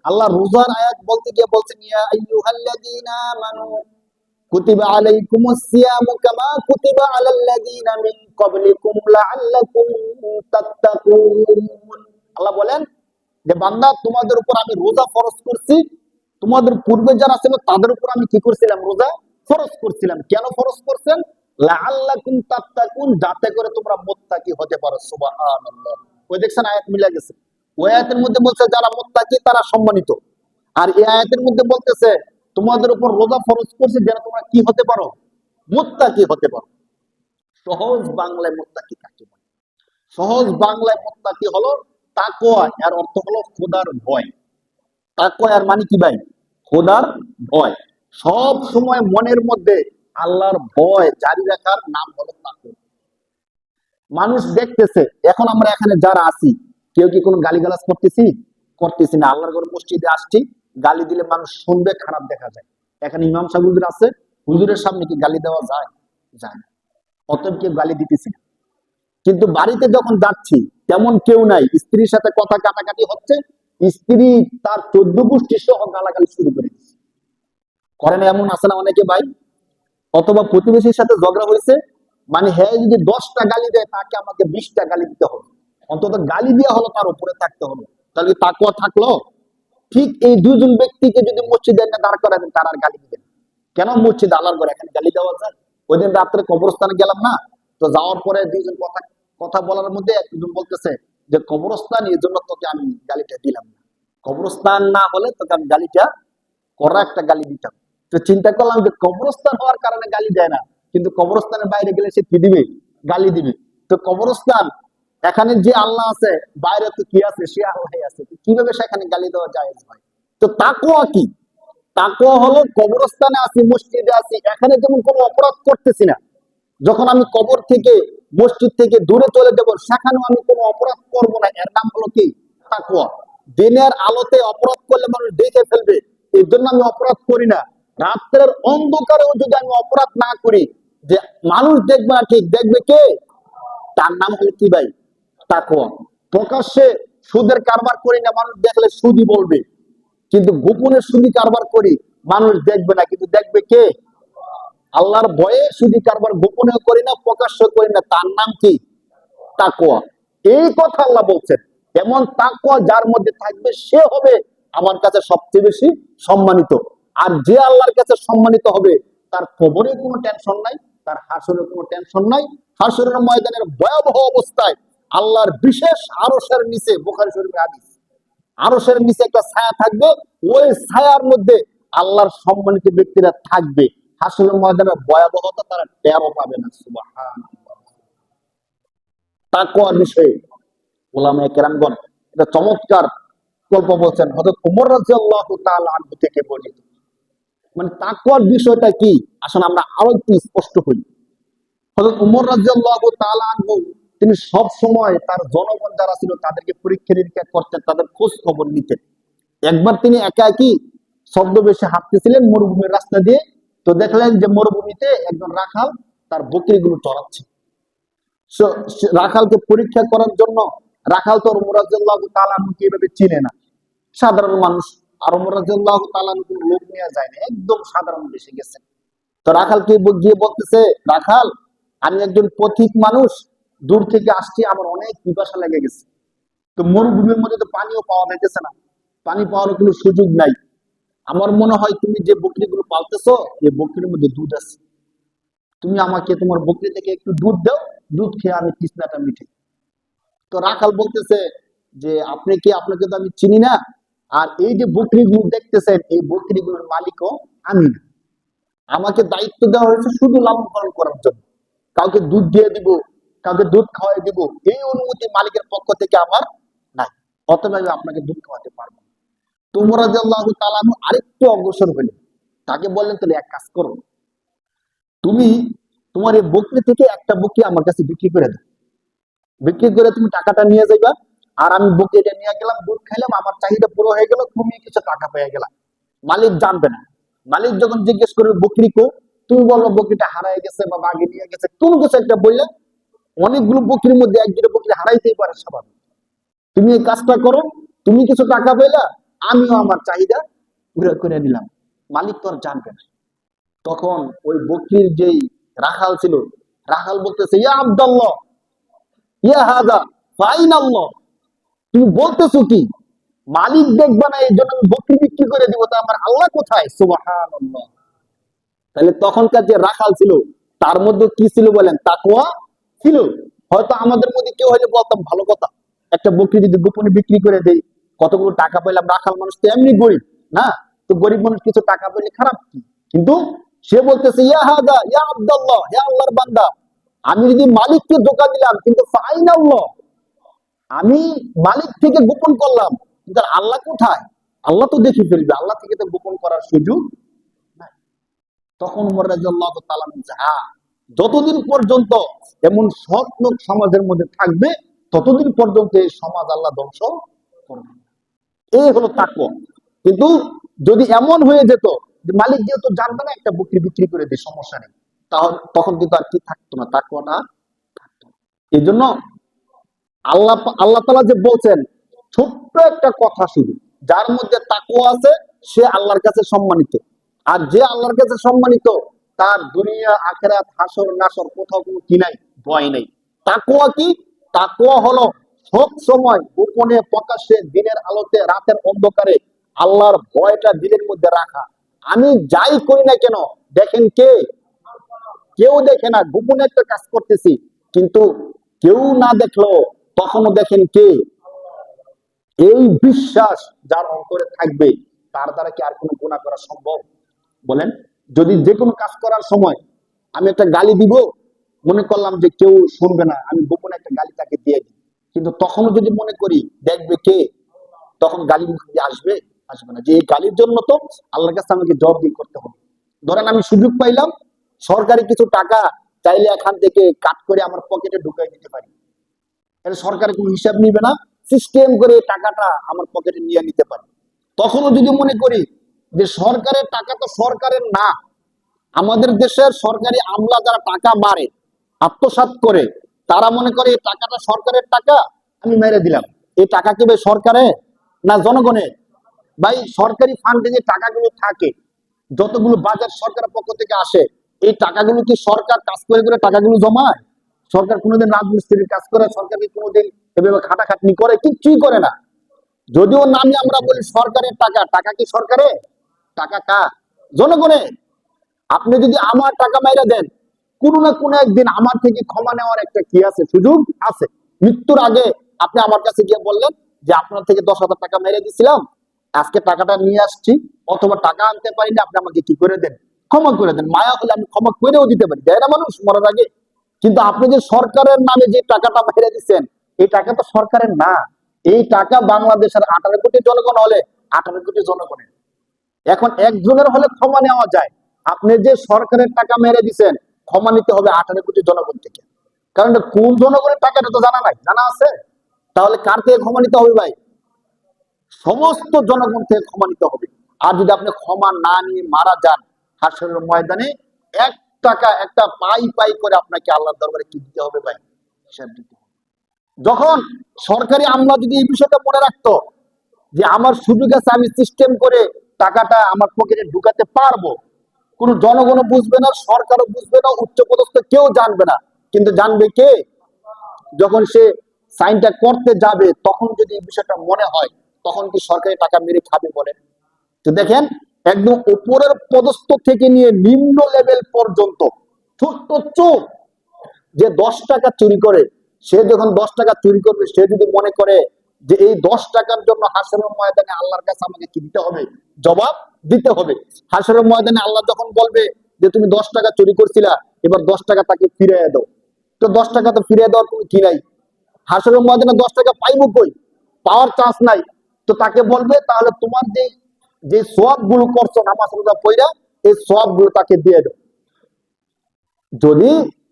আল্লাহ রোজার আয়াত বলতে গিয়ে বলছেন, ইয়া আইয়ুহাল্লাযীনা আমানু কুতিবা আলাইকুমুস সিয়ামু কামা কুতিবা আলাল্লাযীনা মিন ক্বাবলিকুম লাআল্লাকুম তাত্তাকুন। আল্লাহ বলেন যে বান্দা, তোমাদের উপর আমি রোজা ফরজ করছি, তোমাদের পূর্বে যারা ছিল তাদের উপর আমি কি করছিলাম, রোজা ফরজ করছিলাম। কেন ফরজ করছেন? লাআল্লাকুম তাত্তাকুন, যাতে করে তোমরা মুত্তাকি হতে পারো। সুবহানাল্লাহ। ওই দেখছেন আয়াত মিলে গেছে। ওই আয়াতের মধ্যে বলছে যারা মুত্তাকি তারা সম্মানিত, আর এই আয়াতের মধ্যে বলতেছে তোমাদের উপর রোজা ফরজ করছে যেন তোমরা কি হতে পারো, মুত্তাকি হতে পারো। সহজ বাংলায় মুত্তাকি কাকে বলে? সহজ বাংলায় মুত্তাকি হলো তাকওয়া, এর অর্থ হলো খোদার ভয়। তাকওয়া এর মানে কি ভাই? খোদার ভয়। সব সময় মনের মধ্যে আল্লাহর ভয় জারি রাখার নাম হলো তাকওয়া। মানুষ দেখতেছে, এখন আমরা এখানে যারা আছি কেউ কি কোনো গালিগালাজ করতেছি? করতেছি না। আল্লাহর ঘরে মসজিদে আসছি, গালি দিলে মানুষ শুনবে, খারাপ দেখা যায়। এখানে ইমাম সাহেব হুজুর আছে, হুজুরের সামনে কি গালি দেওয়া যায়? যায় না। অতএব কেউ গালি দিতেছি না। কিন্তু বাড়িতে যখন যাচ্ছি তেমন কেউ নাই, স্ত্রীর সাথে কথা কাটাকাটি হচ্ছে, স্ত্রী তার 14 গোষ্ঠী সহ গালাগালি শুরু করে দিচ্ছে। করেন এমন আছে না অনেকে ভাই? অথবা প্রতিবেশীর সাথে ঝগড়া হয়েছে, মানে হ্যাঁ যদি 10টা গালি দেয় তাকে আমাকে 20টা গালি দিতে হবে, অন্তত গালি দেওয়া হলো তার উপরে থাকতে হবে। তাহলে কি তাকওয়া থাকলো? ঠিক এই দুজন ব্যক্তিকে যদি মসজিদে এনে দাঁড় করাবেন তারা আর গালি দিবেন কেন? মসজিদ আল্লাহর ঘর, এখানে গালি দেওয়া যায়? ওই দিন রাত্রে কবরস্থানে গেলাম না, তো যাওয়ার পরে দুইজন কথা কথা বলার মধ্যে একজন বলতেছে যে কবরস্থান, এই জন্য তোকে আমি গালিটা দিলাম না, কবরস্থান না হলে তোকে আমি গালিটা কড়া একটা গালি দিতাম। তো চিন্তা করলাম যে কবরস্থান হওয়ার কারণে গালি দেয় না, কিন্তু কবরস্থানের বাইরে গেলে সে কি দিবে? গালি দিবে। তো কবরস্থান, এখানে যে আল্লাহ আছে, বাইরে তো কি আছে? সে আল্লাহ আছে, কিভাবে সেখানে গালি দেওয়া যায় ভাই? তো তাকওয়া কি? তাকওয়া হলো কবরস্থানে আছি, মসজিদে আছি, এখানে যেমন কোনো অপরাধ করতেছি না, যখন আমি কবর থেকে মসজিদ থেকে দূরে চলে যাব সেখানেও আমি কোনো অপরাধ করব না, এর নাম হলো কি? তাকওয়া। দিনের আলোতে অপরাধ করলে মানুষ দেখে ফেলবে, এর জন্য আমি অপরাধ করি না। রাত্রের অন্ধকারেও যদি আমি অপরাধ না করি, যে মানুষ দেখবে না, ঠিক দেখবে কে? তার নাম হলো কি ভাই? তাকওয়া। প্রকাশ্যে সুদের কারবার করি না, মানুষ দেখলে সুদই বলবে, কিন্তু গোপনে সুদি কারবার করি, মানুষ দেখবে না, কিন্তু দেখবে কে? আল্লাহর ভয়ে সুদি কারবার গোপনেও করি না, প্রকাশ্যে করি না, তার নাম কি? তাকওয়া। এই কথা আল্লাহ বলছেন। এমন তাকওয়া যার মধ্যে থাকবে সে হবে আমার কাছে সবচেয়ে বেশি সম্মানিত। আর যে আল্লাহর কাছে সম্মানিত হবে তার কবরে কোনো টেনশন নাই, তার হাসরের কোনো টেনশন নাই। হাসরের ময়দানের ভয়াবহ অবস্থায় আল্লাহর বিশেষ আরশের নিচে, বুখারী শরীফের হাদিস, আরশের নিচে একটা ছায়া থাকবে, ওই ছায়ার মধ্যে আল্লাহর সম্মানিত ব্যক্তিরা থাকবে। হাসরের ময়দানের ভয়াবহতা তারা টেরও পাবে না। সুবহানাল্লাহ। তাকওয়ার বিষয়ে উলামায়ে কেরামগণ এটা চমৎকার গল্প বলছেন, হযরত ওমর রাদিয়াল্লাহু তাআলা আনহু থেকে বর্ণিত। মানে তাকওয়ার বিষয়টা কি, আসলে আমরা আরো একটু স্পষ্ট করি। হযরত ওমর রাদিয়াল্লাহু তাআলা আনহু তিনি সব সময় তার জনগণ যারা ছিল তাদেরকে পরীক্ষা নিরীক্ষা করতেন, তাদের খোঁজ খবর নিতেন। একবার তিনি একা একই ছদ্মবেশে হাঁটতেছিলেন মরুভূমির রাস্তা দিয়ে, তো দেখলেন যে মরুভূমিতে একজন রাখাল তার বকরিগুলো চড়াচ্ছে। রাখালকে পরীক্ষা করার জন্য, রাখাল তো ওমর রাদিয়াল্লাহু তাআলা আনহুকে এভাবে চিনে না, সাধারণ মানুষ। আর ওমর রাদিয়াল্লাহু তাআলা আনহু কোনো লোক নিয়ে যায় না, একদম সাধারণ বেশে গেছে। তো রাখালকে গিয়ে বলতেছে, রাখাল, আমি একজন পথিক মানুষ, দূর থেকে আসছি, আমার অনেক পিপাসা লেগে গেছে। তো মরুভূমির মধ্যে তো পানিও পাওয়া যাইতেছে না, পানি পাওয়ার কোনো সুযোগ নাই। আমার মনে হয় তুমি যে বকরিগুলো পালতেছো এই বকরির মধ্যে দুধ আছে, তুমি আমাকে তোমার বকরি থেকে একটু দুধ দাও, দুধ খেয়ে আমি তৃষ্ণাটা মিটে। তো রাখাল বলতেছে যে আপনি কি, আপনাকে তো আমি চিনি না, আর এই যে বকরিগুলো দেখতেছেন এই বকরিগুলোর মালিকও আমি না, আমাকে দায়িত্ব দেওয়া হয়েছে শুধু লালন পালন করার জন্য, কাউকে দুধ দিয়ে দিব, কাউকে দুধ খাওয়াই দিব, এই অনুমতি মালিকের পক্ষ থেকে আমার নাই, অতএব আমি আপনাকে দুধ খাওয়াতে পারবো না। তো ওমর রাদিয়াল্লাহু তাআলা আনহু আরেকটু অগ্রসর হলেন, তাকে বললেন তাহলে এক কাজ করো, তুমি তোমার এই বকরি থেকে একটা বকরি আমার কাছে বিক্রি করে দাও, বিক্রি করে তুমি টাকাটা নিয়ে যাইবা, আর আমি বকরিটা নিয়ে গেলাম, দুধ খাইলাম, আমার চাহিদা পুরো হয়ে গেল, তুমি কিছু টাকা পেয়ে গেলা, মালিক জানবে না। মালিক যখন জিজ্ঞেস করবে বকরি কো, তুমি বললো বকরিটা হারাই গেছে বা বাঘে নিয়ে গেছে, তুমি কিছু একটা বললে, অনেকগুলো বকরির মধ্যে এক দুটো বকরি হারাইতেই পারে, স্বাভাবিক। তুমি এই কাজটা করো, তুমি কিছু টাকা পেলা, আমিও আমার চাহিদা পুরো করে নিলাম, মালিক তো আর জানবে না। তখন ওই বকরির যেই রাখাল ছিল, রাখাল বলতেছে, ইয়া আব্দুল্লাহ, ইয়া হাদা ফাইন আল্লাহ, তুমি বলতেছো কি, মালিক দেখবে না এই জন্য আমি বকরি বিক্রি করে দিব, তা আমার আল্লাহ কোথায়? সুবহানাল্লাহ। তাহলে তখনকার যে রাখাল ছিল তার মধ্যে কি ছিল বলেন? তাকওয়া ছিল। হয়তো আমাদের মধ্যে কেউ হলে বলতাম ভালো কথা, একটা বকরি যদি গোপনে বিক্রি করে দেই, কতগুলো টাকা পেলাম, রাখাল মানুষ তো এমনি গরিব না, তো গরিব মানুষ কিছু টাকা পেলে খারাপ কি? কিন্তু সে বলতেছে, ইয়া হাদা ইয়া আব্দুল্লাহ, হে আল্লাহর বান্দা, আমি যদি মালিককে ধোঁকা দিলাম, কিন্তু ফাইন আল্লাহ, আমি মালিক থেকে গোপন করলাম, কিন্তু আল্লাহ কোথায়? আল্লাহ তো দেখে ফেলবে, আল্লাহ থেকে তো গোপন করার সুযোগ নাই। তখন ওমর রাদিয়াল্লাহু তাআলা বলছে, হ্যাঁ, যতদিন পর্যন্ত এমন সৎ লোক সমাজের মধ্যে থাকবে ততদিন পর্যন্ত এই সমাজ আল্লাহ ধ্বংস করবে না। এই হলো তাকওয়া। কিন্তু যদি এমন হয়ে যেত যে মালিক যেহেতু জানবে না, একটা বকরি বিক্রি করে দিই, সমস্যা নেই, তাহলে তখন কিন্তু আর কি থাকতো না, তাকওয়াটা থাকতো না। এই জন্য আল্লাহ আল্লাহ তাআলা যে বলছেন, ছোট্ট একটা কথা শুধু, যার মধ্যে তাকওয়া আছে সে আল্লাহর কাছে সম্মানিত। আর যে আল্লাহর কাছে সম্মানিত তার দুনিয়া আখিরাত হাসর নাসর কোথাও কোনো কি নাই, ভয় নাই। তাকওয়া কি? তাকওয়া হলো সব সময় গোপনে প্রকাশ্যে, দিনের আলোতে রাতের অন্ধকারে আল্লাহর ভয়টা দিলের মধ্যে রাখা। আমি যাই করি না কেন, দেখেন কে? কেউ দেখে না, গোপনে একটা কাজ করতেছি, কিন্তু কেউ না দেখলো তখনও দেখেন কে? এই বিশ্বাস যার অন্তরে থাকবে, তার দ্বারা কি আর কোনো গুনাহ করা সম্ভব? বলেন, যদি যে কোনো কাজ করার সময় আমি একটা গালি দিব, মনে করলাম যে কেউ শুনবে না, আমি গোপনে একটা গালি তাকে দিয়ে দিই, কিন্তু তখনও যদি মনে করি দেখবে কে, তখন গালি মুখ দিয়ে আসবে? আসবে না। যে এই গালির জন্য তো আল্লাহর কাছে আমাকে জবাবদিহি করতে হবে। ধরেন আমি সুযোগ পাইলাম, সরকারি কিছু টাকা চাইলে এখান থেকে কাট করে আমার পকেটে ঢুকাই দিতে পারি, এটা সরকারের কোনো হিসাব নিবে না, সিস্টেম করে টাকাটা আমার পকেটে নিয়ে নিতে পারি। তখনও যদি মনে করি যে সরকারের টাকা তো সরকারের না, আমাদের দেশের সরকারি আমলা যারা টাকা মারে, আত্মসাৎ করে, তারা মনে করে এই টাকাটা সরকারের টাকা, আমি মেরে দিলাম। এই টাকা কি ভাই সরকারে না জনগণের? ভাই সরকারি ফান্ডে যে টাকাগুলো থাকে, যতগুলো বাজার সরকারের পক্ষ থেকে আসে, এই টাকাগুলো কি সরকার কাজ করে করে টাকাগুলো জমায়? সরকার কোনোদিন রাজমিস্ত্রির কাজ করে? সরকার কি কোনোদিন এভাবে খাটাখাটনি করে? কিচ্ছুই করে না। যদিও নামে আমরা বলি সরকারের টাকা, টাকা কি সরকারের? টাকা কার? জনগণের। আপনি যদি আমার টাকা মাইরা দেন, কোনো না কোনো একদিন আমার থেকে ক্ষমা নেওয়ার একটা কি আছে, সুযোগ আছে। মৃত্যুর আগে আপনি আমার কাছে গিয়ে বললেন যে আপনার থেকে 10,000 টাকা মেরে দিছিলাম, আজকে টাকাটা নিয়ে আসছি, অথবা টাকা আনতে পারিনি, আপনি আমাকে কি করে দেন, ক্ষমা করে দেন। মায়া হলে আমি ক্ষমা করেও দিতে পারি, দেয় না মানুষ মরার আগে? কিন্তু আপনি যে সরকারের নামে যে টাকাটা মেরে দিচ্ছেন, এই টাকা তো সরকারের না। এই টাকা বাংলাদেশের 18 কোটি জনগণ হলে 18 কোটি জনগণের। এখন একজনের হলে ক্ষমা নেওয়া যায়, আপনি যে সরকারের টাকা মেরে দিচ্ছেন, ক্ষমা নিতে হবে 18 কোটি জনগণ থেকে। কারণ এটা কোন জনগণের টাকা এটা তো জানা নাই, জানা আছে? তাহলে কার থেকে ক্ষমা নিতে হবে ভাই? সমস্ত জনগণ থেকে ক্ষমা নিতে হবে। আর যদি আপনি ক্ষমা না নিয়ে মারা যান, হাসরের ময়দানে 1 টাকা একটা পাই পাই করে আপনাকে আল্লাহর দরবারে কি দিতে হবে ভাই? হিসাব দিতে হবে। যখন সরকারি আমলা যদি এই বিষয়টা মনে রাখতো যে আমার সুযোগ আছে, আমি সিস্টেম করে টাকাটা আমার পকেটে ঢুকাতে পারবো, কোন জনগণও বুঝবে না, সরকারও বুঝবে না, উচ্চপদস্থ কেউ জানবে না। কিন্তু জানবে কে? যখন সে সাইনটা করতে যাবে, তখন যদি এই বিষয়টা মনে হয়, তখন কি সরকারি টাকা মেরে খাবে বলেন? তো দেখেন, একদম উপরের পদস্থ থেকে নিয়ে নিম্ন লেভেল পর্যন্ত ছোট্ট চোর যে 10 টাকা চুরি করে, সে যখন 10 টাকা চুরি করবে, সে যদি মনে করে যে এই 10 টাকার জন্য হাসরের ময়দানে আল্লাহর কাছে আমাকে কি দিতে হবে, জবাব দিতে হবে। হাসরের ময়দানে আল্লাহ যখন বলবে যে তুমি 10 টাকা চুরি করছিলা, এবার 10 টাকা তাকে ফিরিয়ে দাও, তো 10 টাকা তো ফিরিয়ে দেওয়ার কোনো কি নাই। হাসরের ময়দানে 10 টাকা পাইবো কই? পাওয়ার চান্স নাই। তো তাকে বলবে তাহলে তোমার যে যে সওয়াব গুলো করছো নামাজ রোজা পইরা, এই সওয়াব গুলো তাকে দিয়ে দাও। যদি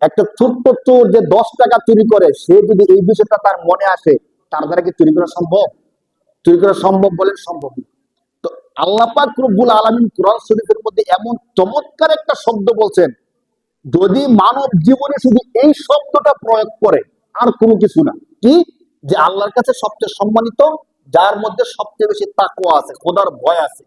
একটা ছোট্ট চোর যে 10 টাকা চুরি করে, সে যদি এই বিষয়টা তার মনে আসে, তার দ্বারা কি চুরি করা সম্ভব? চুরি করা সম্ভব বলেন? সম্ভব না। তো আল্লাহ পাক রব্বুল আলামিন কোরআন শরীফের মধ্যে এমন চমৎকার একটা শব্দ বলছেন, যদি মানব জীবনে শুধু এই শব্দটা প্রয়োগ করে, আর কোনো কিছু না, কি? যে আল্লাহর কাছে সবচেয়ে সম্মানিত যার মধ্যে সবচেয়ে বেশি তাকওয়া আছে, খোদার ভয় আছে।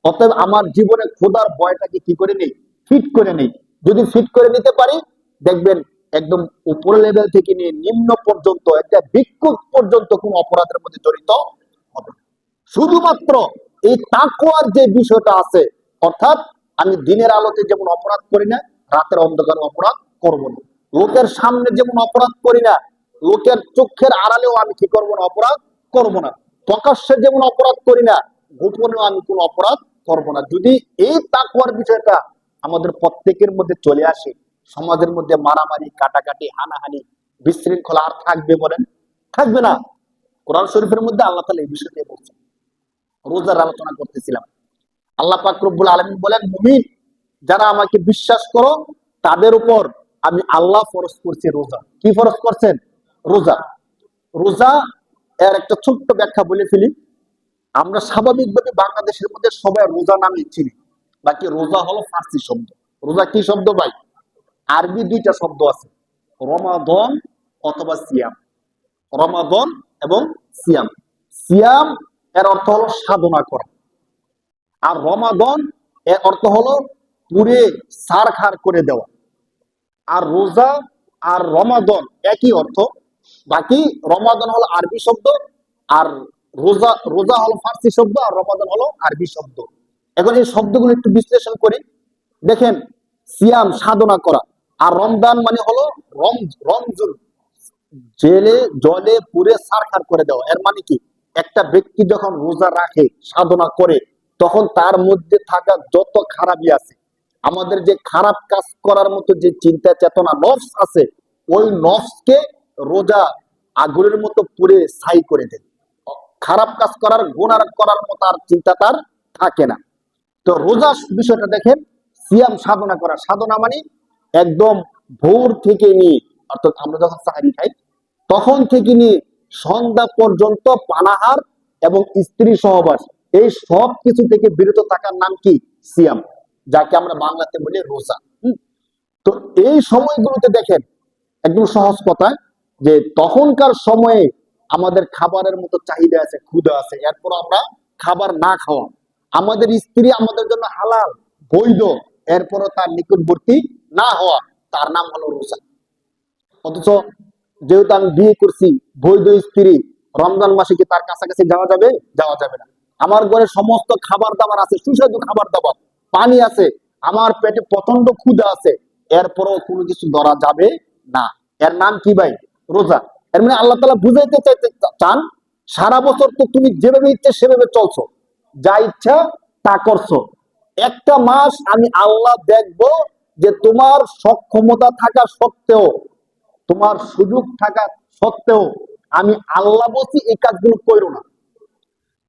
অতএব আমার জীবনে খোদার ভয়টাকে কি করে নেই? ফিট করে নেই। যদি ফিট করে নিতে পারি, দেখবেন একদম উপর লেভেল থেকে নিয়ে নিম্ন পর্যন্ত, একটা ভিক্ষুক পর্যন্ত কোন অপরাধের মধ্যে জড়িত হবে না। শুধুমাত্র এই তাকওয়ার যে বিষয়টা আছে, অর্থাৎ আমি দিনের আলোতে যেমন অপরাধ করি না, রাতের অন্ধকারে অপরাধ করব না। লোকের সামনে যেমন অপরাধ করি না, লোকের চোখের আড়ালেও আমি কি করব না? অপরাধ করব না। প্রকাশ্যে যেমন অপরাধ করি না, গোপনেও আমি কোন অপরাধ করব না। যদি এই তাকওয়ার বিষয়টা আমাদের প্রত্যেকের মধ্যে চলে আসে, সমাজের মধ্যে মারামারি, কাটাকাটি, হানাহানি, বিশৃঙ্খলা আর থাকবে বলেন? থাকবে না। কোরআন শরীফের মধ্যে আল্লাহ তাআলা এই বিষয়টি বলছেন। রোজার আলোচনা করতেছিলাম। আল্লাহ পাক রব্বুল আলামিন বলেন, মুমিন যারা আমাকে বিশ্বাস করো, তাদের উপর আমি আল্লাহ ফরজ করছি রোজা। কি ফরজ করছেন? রোজা। রোজা এর একটা ছোট্ট ব্যাখ্যা বলে ফেলি। আমরা স্বাভাবিকভাবে বাংলাদেশের মধ্যে সবাই রোজা নামে চিনি, বাকি রোজা হলো ফার্সি শব্দ। রোজা কি শব্দ ভাই? আরবি 2টা শব্দ আছে, রমাদন অথবা সিয়াম। রমাদন এবং সিয়াম। সিয়াম এর অর্থ হলো সাধনা করা, আর রমাদন এর অর্থ হলো পুরে সারখার করে দেওয়া। আর রোজা আর রমাদন একই অর্থ। বাকি রমাদন হলো আরবি শব্দ, আর রোজা রোজা হলো ফার্সি শব্দ, আর রমাদন হলো আরবি শব্দ। এখন এই শব্দগুলো একটু বিশ্লেষণ করি। দেখেন, সিয়াম সাধনা করা, আর রমদান মানে হলো রমজুন, জেলে জলে পুরে সারখার করে দেওয়া। এর মানে কি? একটা ব্যক্তি যখন রোজা রাখে, সাধনা করে, তখন তার মধ্যে থাকা যত খারাপই আছে, আমাদের যে খারাপ কাজ করার মতো যে চিন্তা চেতনা নফস আছে, ওই নফসকে রোজা আগুনের মতো পুড়ে ছাই করে দেয়। খারাপ কাজ করার, গুনাহ করার মতো আর চিন্তা তার থাকে না। তো রোজা বিষয়টা দেখেন, সিয়াম সাধনা করা। সাধনা মানে একদম ভোর থেকে নিয়ে, অর্থাৎ আমরা যখন সাহারি খাই তখন থেকে নিয়ে সন্ধ্যা পর্যন্ত পানাহার এবং স্ত্রী সহবাস, এই সব কিছু থেকে বিরত থাকার নাম কি? সিয়াম, যাকে আমরা বাংলাতে বলি রোজা। তো এই সময়গুলোতে দেখেন, একদম সহজ কথা, যে তখনকার সময়ে আমাদের খাবারের মতো চাহিদা আছে, ক্ষুধা আছে, এরপর আমরা খাবার না খাওয়া, আমাদের স্ত্রী আমাদের জন্য হালাল বৈধ, এরপরও তার নিকটবর্তী না হওয়া, তার নাম হলো রোজা। অথচ যেহেতু আমি বিয়ে করছি, বৈধ স্ত্রী, রমজান মাসে কি তার কাছাকাছি যাওয়া যাবে? যাওয়া যাবে না। আমার ঘরে সমস্ত খাবার দাবার আছে, সুস্বাদু খাবার দাবার, পানি আছে, আমার পেটে প্রচন্ড ক্ষুধা আছে, এরপরও কোনো কিছু ধরা যাবে না। এর নাম কি ভাই? রোজা। এর মানে আল্লাহ তাআলা বুঝাইতে চাইতে চান, সারা বছর তো তুমি যেভাবে ইচ্ছে সেভাবে চলছো, যা ইচ্ছা তা করছো, একটা মাস আমি আল্লাহ দেখব যে তোমার সক্ষমতা থাকা সত্ত্বেও, তোমার সুযোগ থাকা সত্ত্বেও আমি আল্লাহ বলছি এই কাজগুলো করো না।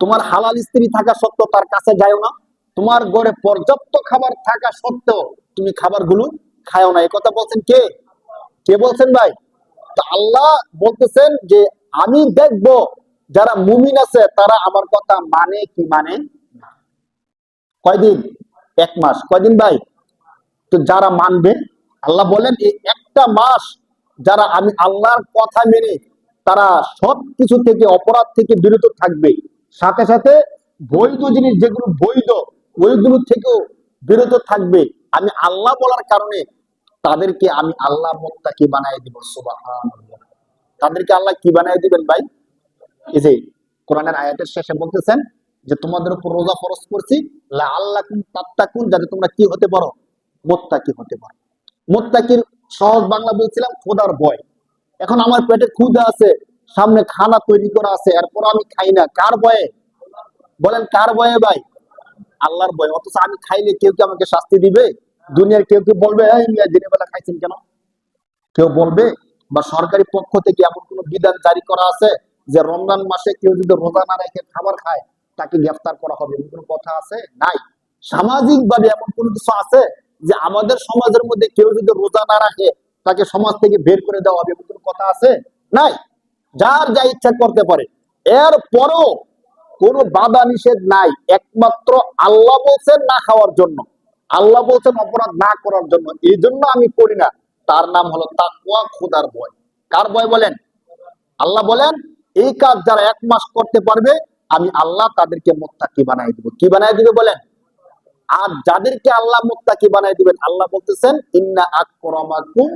তোমার হালাল স্ত্রী থাকা সত্ত্বেও তার কাছে যাও না, তোমার ঘরে পর্যাপ্ত খাবার থাকা সত্ত্বেও তুমি খাবারগুলো খাও না। এই কথা বলছেন কে? কে বলছেন ভাই? তো আল্লাহ বলতেছেন যে আমি দেখব যারা মুমিন আছে তারা আমার কথা মানে কি মানে না। কয়দিন? 1 মাস। কয়দিন ভাই? তো যারা মানবে, আল্লাহ বলেন এই একটা মাস যারা আমি আল্লাহর কথা মেনে তারা সব কিছু থেকে, অপরাধ থেকে বিরত থাকবে, সাথে সাথে বৈধ জিনিস যেগুলো বৈধ ওইগুলো থেকেও বিরত থাকবে, আমি আল্লাহ বলার কারণে তাদেরকে আমি আল্লাহ মুত্তাকি বানায় দিব। সুবহানাল্লাহ। তাদেরকে আল্লাহ কি বানায় দিবেন ভাই? এই যে কোরআনের আয়াতের শেষে বলতেছেন যে তোমাদের উপর রোজা ফরজ করছি লাআল্লাকুম তাত্তাকুন, যাতে তোমরা কি হতে পারো? মুত্তাকি হতে পারো। মুত্তাকির সহজ বাংলা বলছিলাম খোদার ভয়। এখন আমার পেটে ক্ষুধা আছে, সামনে খানা তৈরি করা আছে, এরপর আমি খাই না, কার ভয়ে? বলেন কার ভয়ে ভাই? আল্লাহর ভয়। অথচ আমি খাইলে কেউ কি আমাকে শাস্তি দিবে? দুনিয়ার কেউ কি বলবে এই মিয়া দিনের বেলা খাইছেন কেন? কেউ বলবে? বা সরকারি পক্ষ থেকে এমন কোন বিধান জারি করা আছে যে রমজান মাসে কেউ যদি রোজা না রেখে খাবার খায় তাকে গ্রেফতার করা হবে? এমন কোনো কথা আছে? নাই। সামাজিক ভাবে এমন কোনো কিছু আছে যে আমাদের সমাজের মধ্যে কেউ যদি রোজা না রাখে তাকে সমাজ থেকে বের করে দেওয়া হবে? এমন কোনো কথা আছে? নাই। যার যা ইচ্ছা করতে পারে। এর পরও কোনো বাধা নিষেধ নাই, একমাত্র আল্লাহ বলছেন না খাওয়ার জন্য, আল্লাহ বলছেন অপরাধ না করার জন্য, এই জন্য আমি করি না। তার নাম হলো তাকওয়া, খোদার ভয়। কার ভয় বলেন? আল্লাহ বলেন এই কাজ যারা 1 মাস করতে পারবে আমি আল্লাহ তাদেরকে মুত্তাকি বানাই দিব। কি বানাই দিবে বলেন? আর যাদেরকে আল্লাহ মুত্তাকি বানাই দিবেন, আল্লাহ বলতেছেন ইন্না আকরামাকুম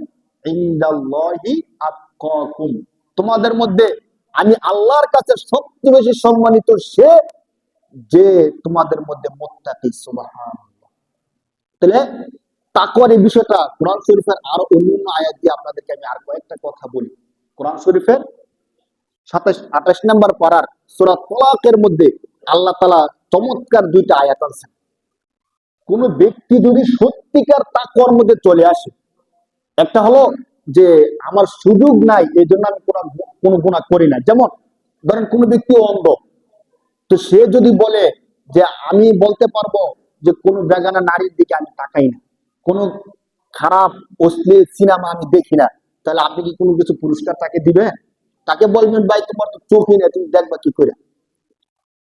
ইনদাল্লাহি আতকাকুম, তোমাদের মধ্যে আমি আল্লাহর কাছে সবচেয়ে বেশি সম্মানিত সে যে তোমাদের মধ্যে মুত্তাকি। সুবহানাল্লাহ। তাহলে তাকওয়ার এই বিষয়টা কোরআন শরীফের আরো অন্যান্য আয়াত দিয়ে আপনাদেরকে আমি আর কয়েকটা কথা বলি। কোরআন শরীফের 27-28 নম্বর পারার সূরা তালাকের মধ্যে আল্লাহ তাআলা চমৎকার 2টা আয়াত আনছেন। কোন ব্যক্তি যদি সত্যিকার তাকওয়ার মধ্যে চলে আসে, একটা হলো যে আমার সুযোগ নাই এই জন্য আমি কোনো গুনাহ করি না। যেমন ধরেন কোন ব্যক্তি অন্ধ, তো সে যদি বলে যে আমি বলতে পারবো যে কোন বেগানা নারীর দিকে আমি তাকাই না, কোন খারাপ অশ্লীল সিনেমা আমি দেখি না, তাহলে আপনি কি কোনো কিছু পুরস্কার তাকে দিবেন? তাকে বলবেন ভাই তোমার তো চোখই নেই, তুমি দেখবা কি করে?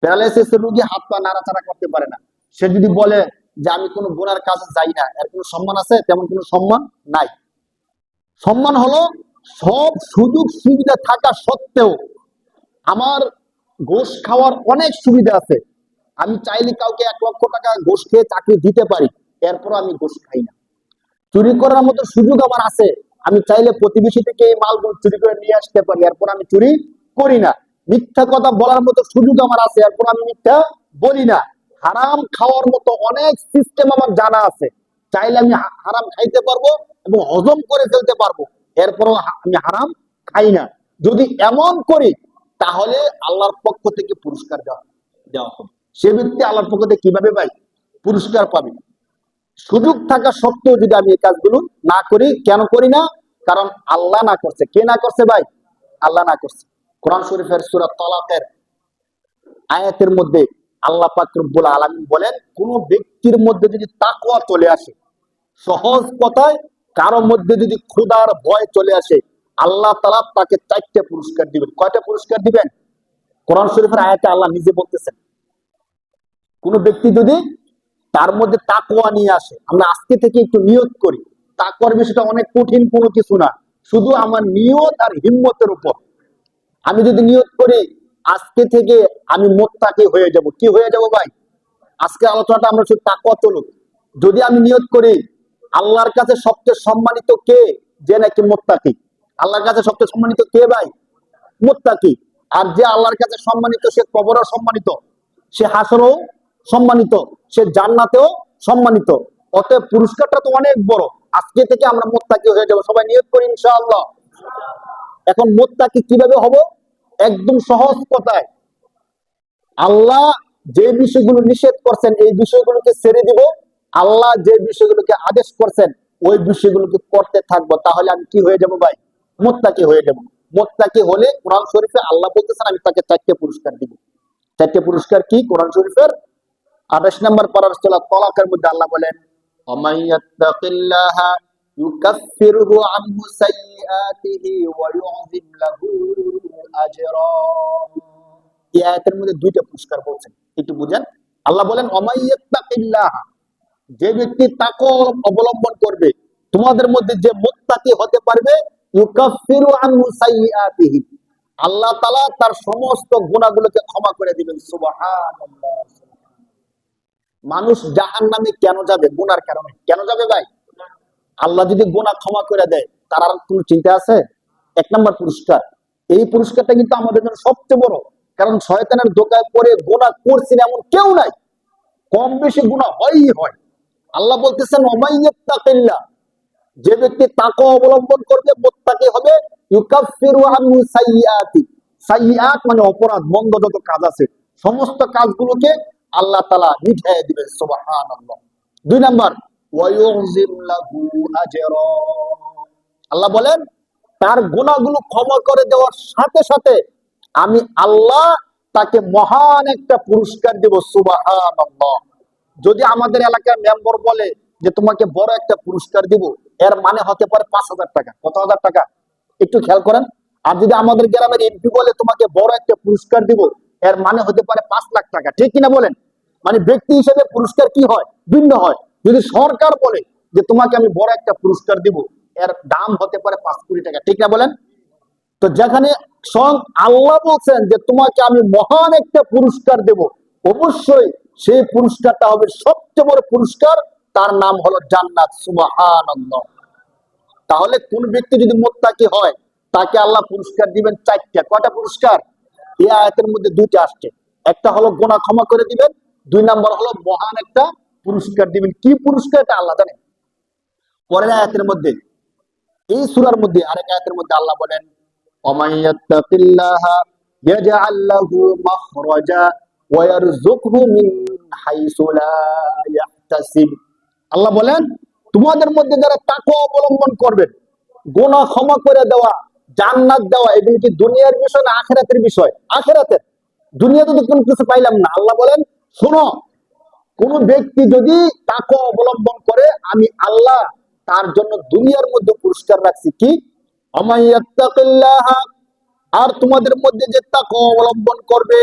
প্যারালাইসিসের রোগী হাত পা নাড়াচাড়া করতে পারে না, সে যদি বলে যে আমি কোনো গুনার কাজে যাই না, এর কোনো সম্মান আছে? তেমন কোনো সম্মান নাই। সম্মান হলো সব সুযোগ সুবিধা থাকা সত্ত্বেও আমার ঘুষ খাওয়ার অনেক সুবিধা আছে, আমি চাইলে কাউকে 1 লক্ষ টাকা ঘুষ খেয়ে চাকরি দিতে পারি, এরপর আমি ঘুষ খাই না। চুরি করার মতো সুযোগ আমার আছে, আমি চাইলে প্রতিবেশী থেকে এই মালগুলো চুরি করে নিয়ে আসতে পারি, এরপর আমি চুরি করি না। মিথ্যা কথা বলার মতো সুযোগ আমার আছে, এরপর আমি মিথ্যা বলি না। হারাম খাওয়ার মতো অনেক সিস্টেম আমার জানা আছে, চাইলে আমি হারাম খাইতে পারবো এবং হজম করে ফেলতে পারবো, এরপরও আমি হারাম খাই না। যদি এমন করি তাহলে আল্লাহর পক্ষ থেকে পুরস্কার দেওয়া দেওয়া হবে। সে ব্যক্তি আল্লাহর পক্ষ থেকে কিভাবে ভাই পুরস্কার পাবে? সুযোগ থাকা সত্ত্বেও যদি আমি এই কাজগুলো না করি। কেন করি না? কারণ আল্লাহ না করছে। কে না করছে ভাই? আল্লাহ না করছে। কোরআন শরীফের সূরা তালাকের আয়াতের মধ্যে আল্লাহ পাক রব্বুল আলামিন বলেন কোন ব্যক্তির মধ্যে যদি তাকওয়া চলে আসে, সহজ কথায় কারো মধ্যে যদি খোদার ভয় চলে আসে, আল্লাহ তাআলা তাকে 4টা পুরস্কার দিবেন। কয়টা পুরস্কার দিবেন? কোরআন শরীফের আয়াতে আল্লাহ নিজে বলতেছেন কোন ব্যক্তি যদি তার মধ্যে তাকওয়া নিয়ে আসে। আমরা আজকে থেকে একটু নিয়ত করি, তাকওয়ার বিষয়টা অনেক কঠিন কোনো কিছু না, শুধু আমার নিয়ত আর হিম্মতের উপর। আমি যদি নিয়ত করি আজকে থেকে আমি মোত্তাকি হয়ে যাব, কি হয়ে যাব ভাই? আজকে আলোচনাটা আমরা শুধু তাকওয়া চলুক। যদি আমি নিয়ত করি আল্লাহর কাছে সবচেয়ে সম্মানিত কে, যে নাকি মোত্তাকি। আল্লাহর কাছে সবচেয়ে সম্মানিত কে ভাই? মুত্তাকি। আর যে আল্লাহর কাছে সম্মানিত সে কবরও সম্মানিত, সে হাসরও সম্মানিত, সে জান্নাতেও সম্মানিত। অতএব পুরস্কারটা তো অনেক বড়। আজকে থেকে আমরা মুত্তাকি হয়ে যাব, সবাই নিয়ত করি ইনশাআল্লাহ। এখন মুত্তাকি কিভাবে হব? একদম সহজ কথায়, আল্লাহ যে বিষয়গুলো নিষেধ করছেন এই বিষয়গুলোকে ছেড়ে দিব, আল্লাহ যে বিষয়গুলোকে আদেশ করছেন ওই বিষয়গুলোকে করতে থাকবো, তাহলে আমি কি হয়ে যাব ভাই? মুত্তাকি হয়ে যাব। মুত্তাকি হলে কোরআন শরীফে আল্লাহ বলতেছেন আমি তাকে 4টে পুরস্কার দিব। 4টে পুরস্কার কি? কোরআন শরীফের 28 নম্বর পারার সূরা তালাকের মধ্যে আল্লাহ বলেন ওয়ামান ইয়াত্তাকিল্লাহা ইউকাফফিরহু আনহু সাইয়্যাতিহি ওয়া ইউযিম লাহু আজরা। এই আয়াতের মধ্যে 2টা পুরস্কার বলছেন, একটু বুঝেন। আল্লাহ বলেন ওয়ামান ইয়াত্তাকিল্লাহা, যে ব্যক্তি তাকওয়া অবলম্বন করবে, তোমাদের মধ্যে যে মুত্তাকি হতে পারবে, ইউকাফফিরু আনহু সাইয়্যাতিহি, আল্লাহ তাআলা তার সমস্ত গুনাহগুলোকে ক্ষমা করে দিবেন। সুবহানাল্লাহ। মানুষ জাহান্নামে কেন যাবে? গুনার কারণে। কেন যাবে ভাই? আল্লাহ যদি গুনাহ ক্ষমা করে দেয় তার আর কোনো চিন্তা আছে? 1 নম্বর পুরস্কার। এই পুরস্কারটা কিন্তু আমাদের জন্য সবচেয়ে বড়, কারণ শয়তানের ধোঁকায় পড়ে গুনাহ করছি না এমন কেউ নাই, কম বেশি গুনাহ হয়ই হয়। আল্লাহ বলতেছেন ওমাইয়াত্তাকিল্লাহ, যে ব্যক্তি তাকওয়া অবলম্বন করবে, মুত্তাকি হবে, ইউকাফফিরু আনহু সাইয়্যাতি, সাইয়্যাত মানে অপরাধ, মন্দ যত কাজ আছে সমস্ত কাজগুলোকে আল্লাহ তাআলা মিটায়ে দিবেন। সুবহানাল্লাহ। 2 নাম্বার ওয়া ইউযিম লাহু আজরা, আল্লাহ বলেন তার গুনাহগুলো ক্ষমা করে দেওয়ার সাথে সাথে আমি আল্লাহ তাকে মহান একটা পুরস্কার দেব। সুবহানাল্লাহ। যদি আমাদের এলাকার মেম্বার বলে যে তোমাকে বড় একটা পুরস্কার দিব, এর মানে হতে পারে 5,000 টাকা। কত হাজার টাকা? একটু খেয়াল করেন। আর যদি আমাদের গ্রামের এমপি বলে তোমাকে বড় একটা পুরস্কার দিব, এর মানে হতে পারে 5 লাখ টাকা। ঠিক কিনা বলেন? মানে ব্যক্তি হিসেবে পুরস্কার কি হয়? ভিন্ন হয়। যদি সরকার বলে যে তোমাকে আমি বড় একটা পুরস্কার দিব, এর দাম হতে পারে 5 কোটি টাকা। ঠিক না বলেন? তো যেখানে স্বয়ং আল্লাহ বলছেন যে তোমাকে আমি মহান একটা পুরস্কার দেব, অবশ্যই সেই পুরস্কারটা হবে সবচেয়ে বড় পুরস্কার, তার নাম হলো জান্নাত। সুবহানাল্লাহ। তাহলে কোন ব্যক্তি যদি মুত্তাকি হয় তাকে আল্লাহ পুরস্কার দিবেন 4টা। কয়টা পুরস্কার? এই আয়াতের মধ্যে 2টা আসছে। একটা হলো গুনাহ ক্ষমা করে দিবেন, 2 নাম্বার হলো মহান একটা পুরস্কার দিবেন। কি পুরস্কার এটা আল্লাহ জানেন। পরের আয়াতের মধ্যে, এই সূরার মধ্যে আরেক আয়াতের মধ্যে আল্লাহ বলেন ওমান ইয়াত্তাকিল্লাহা ইয়াজআল লাহু মাখরাজা ওয়া ইয়ারযুকহু মিন হাইসু লা ইয়াহতাসিব। আল্লাহ বলেন তোমাদের মধ্যে যারা তাকওয়া অবলম্বন করবে, গুনাহ ক্ষমা করে দেওয়া, জান্নাত দেওয়া, এগুলো কি দুনিয়ার বিষয় না আখিরাতের বিষয়? আখিরাতের। দুনিয়াতে তো কোনো কিছু পাইলাম না। আল্লাহ বলেন শোনো, কোন ব্যক্তি যদি তাকওয়া অবলম্বন করে আমি আল্লাহ তার জন্য দুনিয়ার মধ্যে পুরস্কার রাখছি। কি? আমাইয়াত্তাকিল্লাহা, আর তোমাদের মধ্যে যে তাকওয়া অবলম্বন করবে,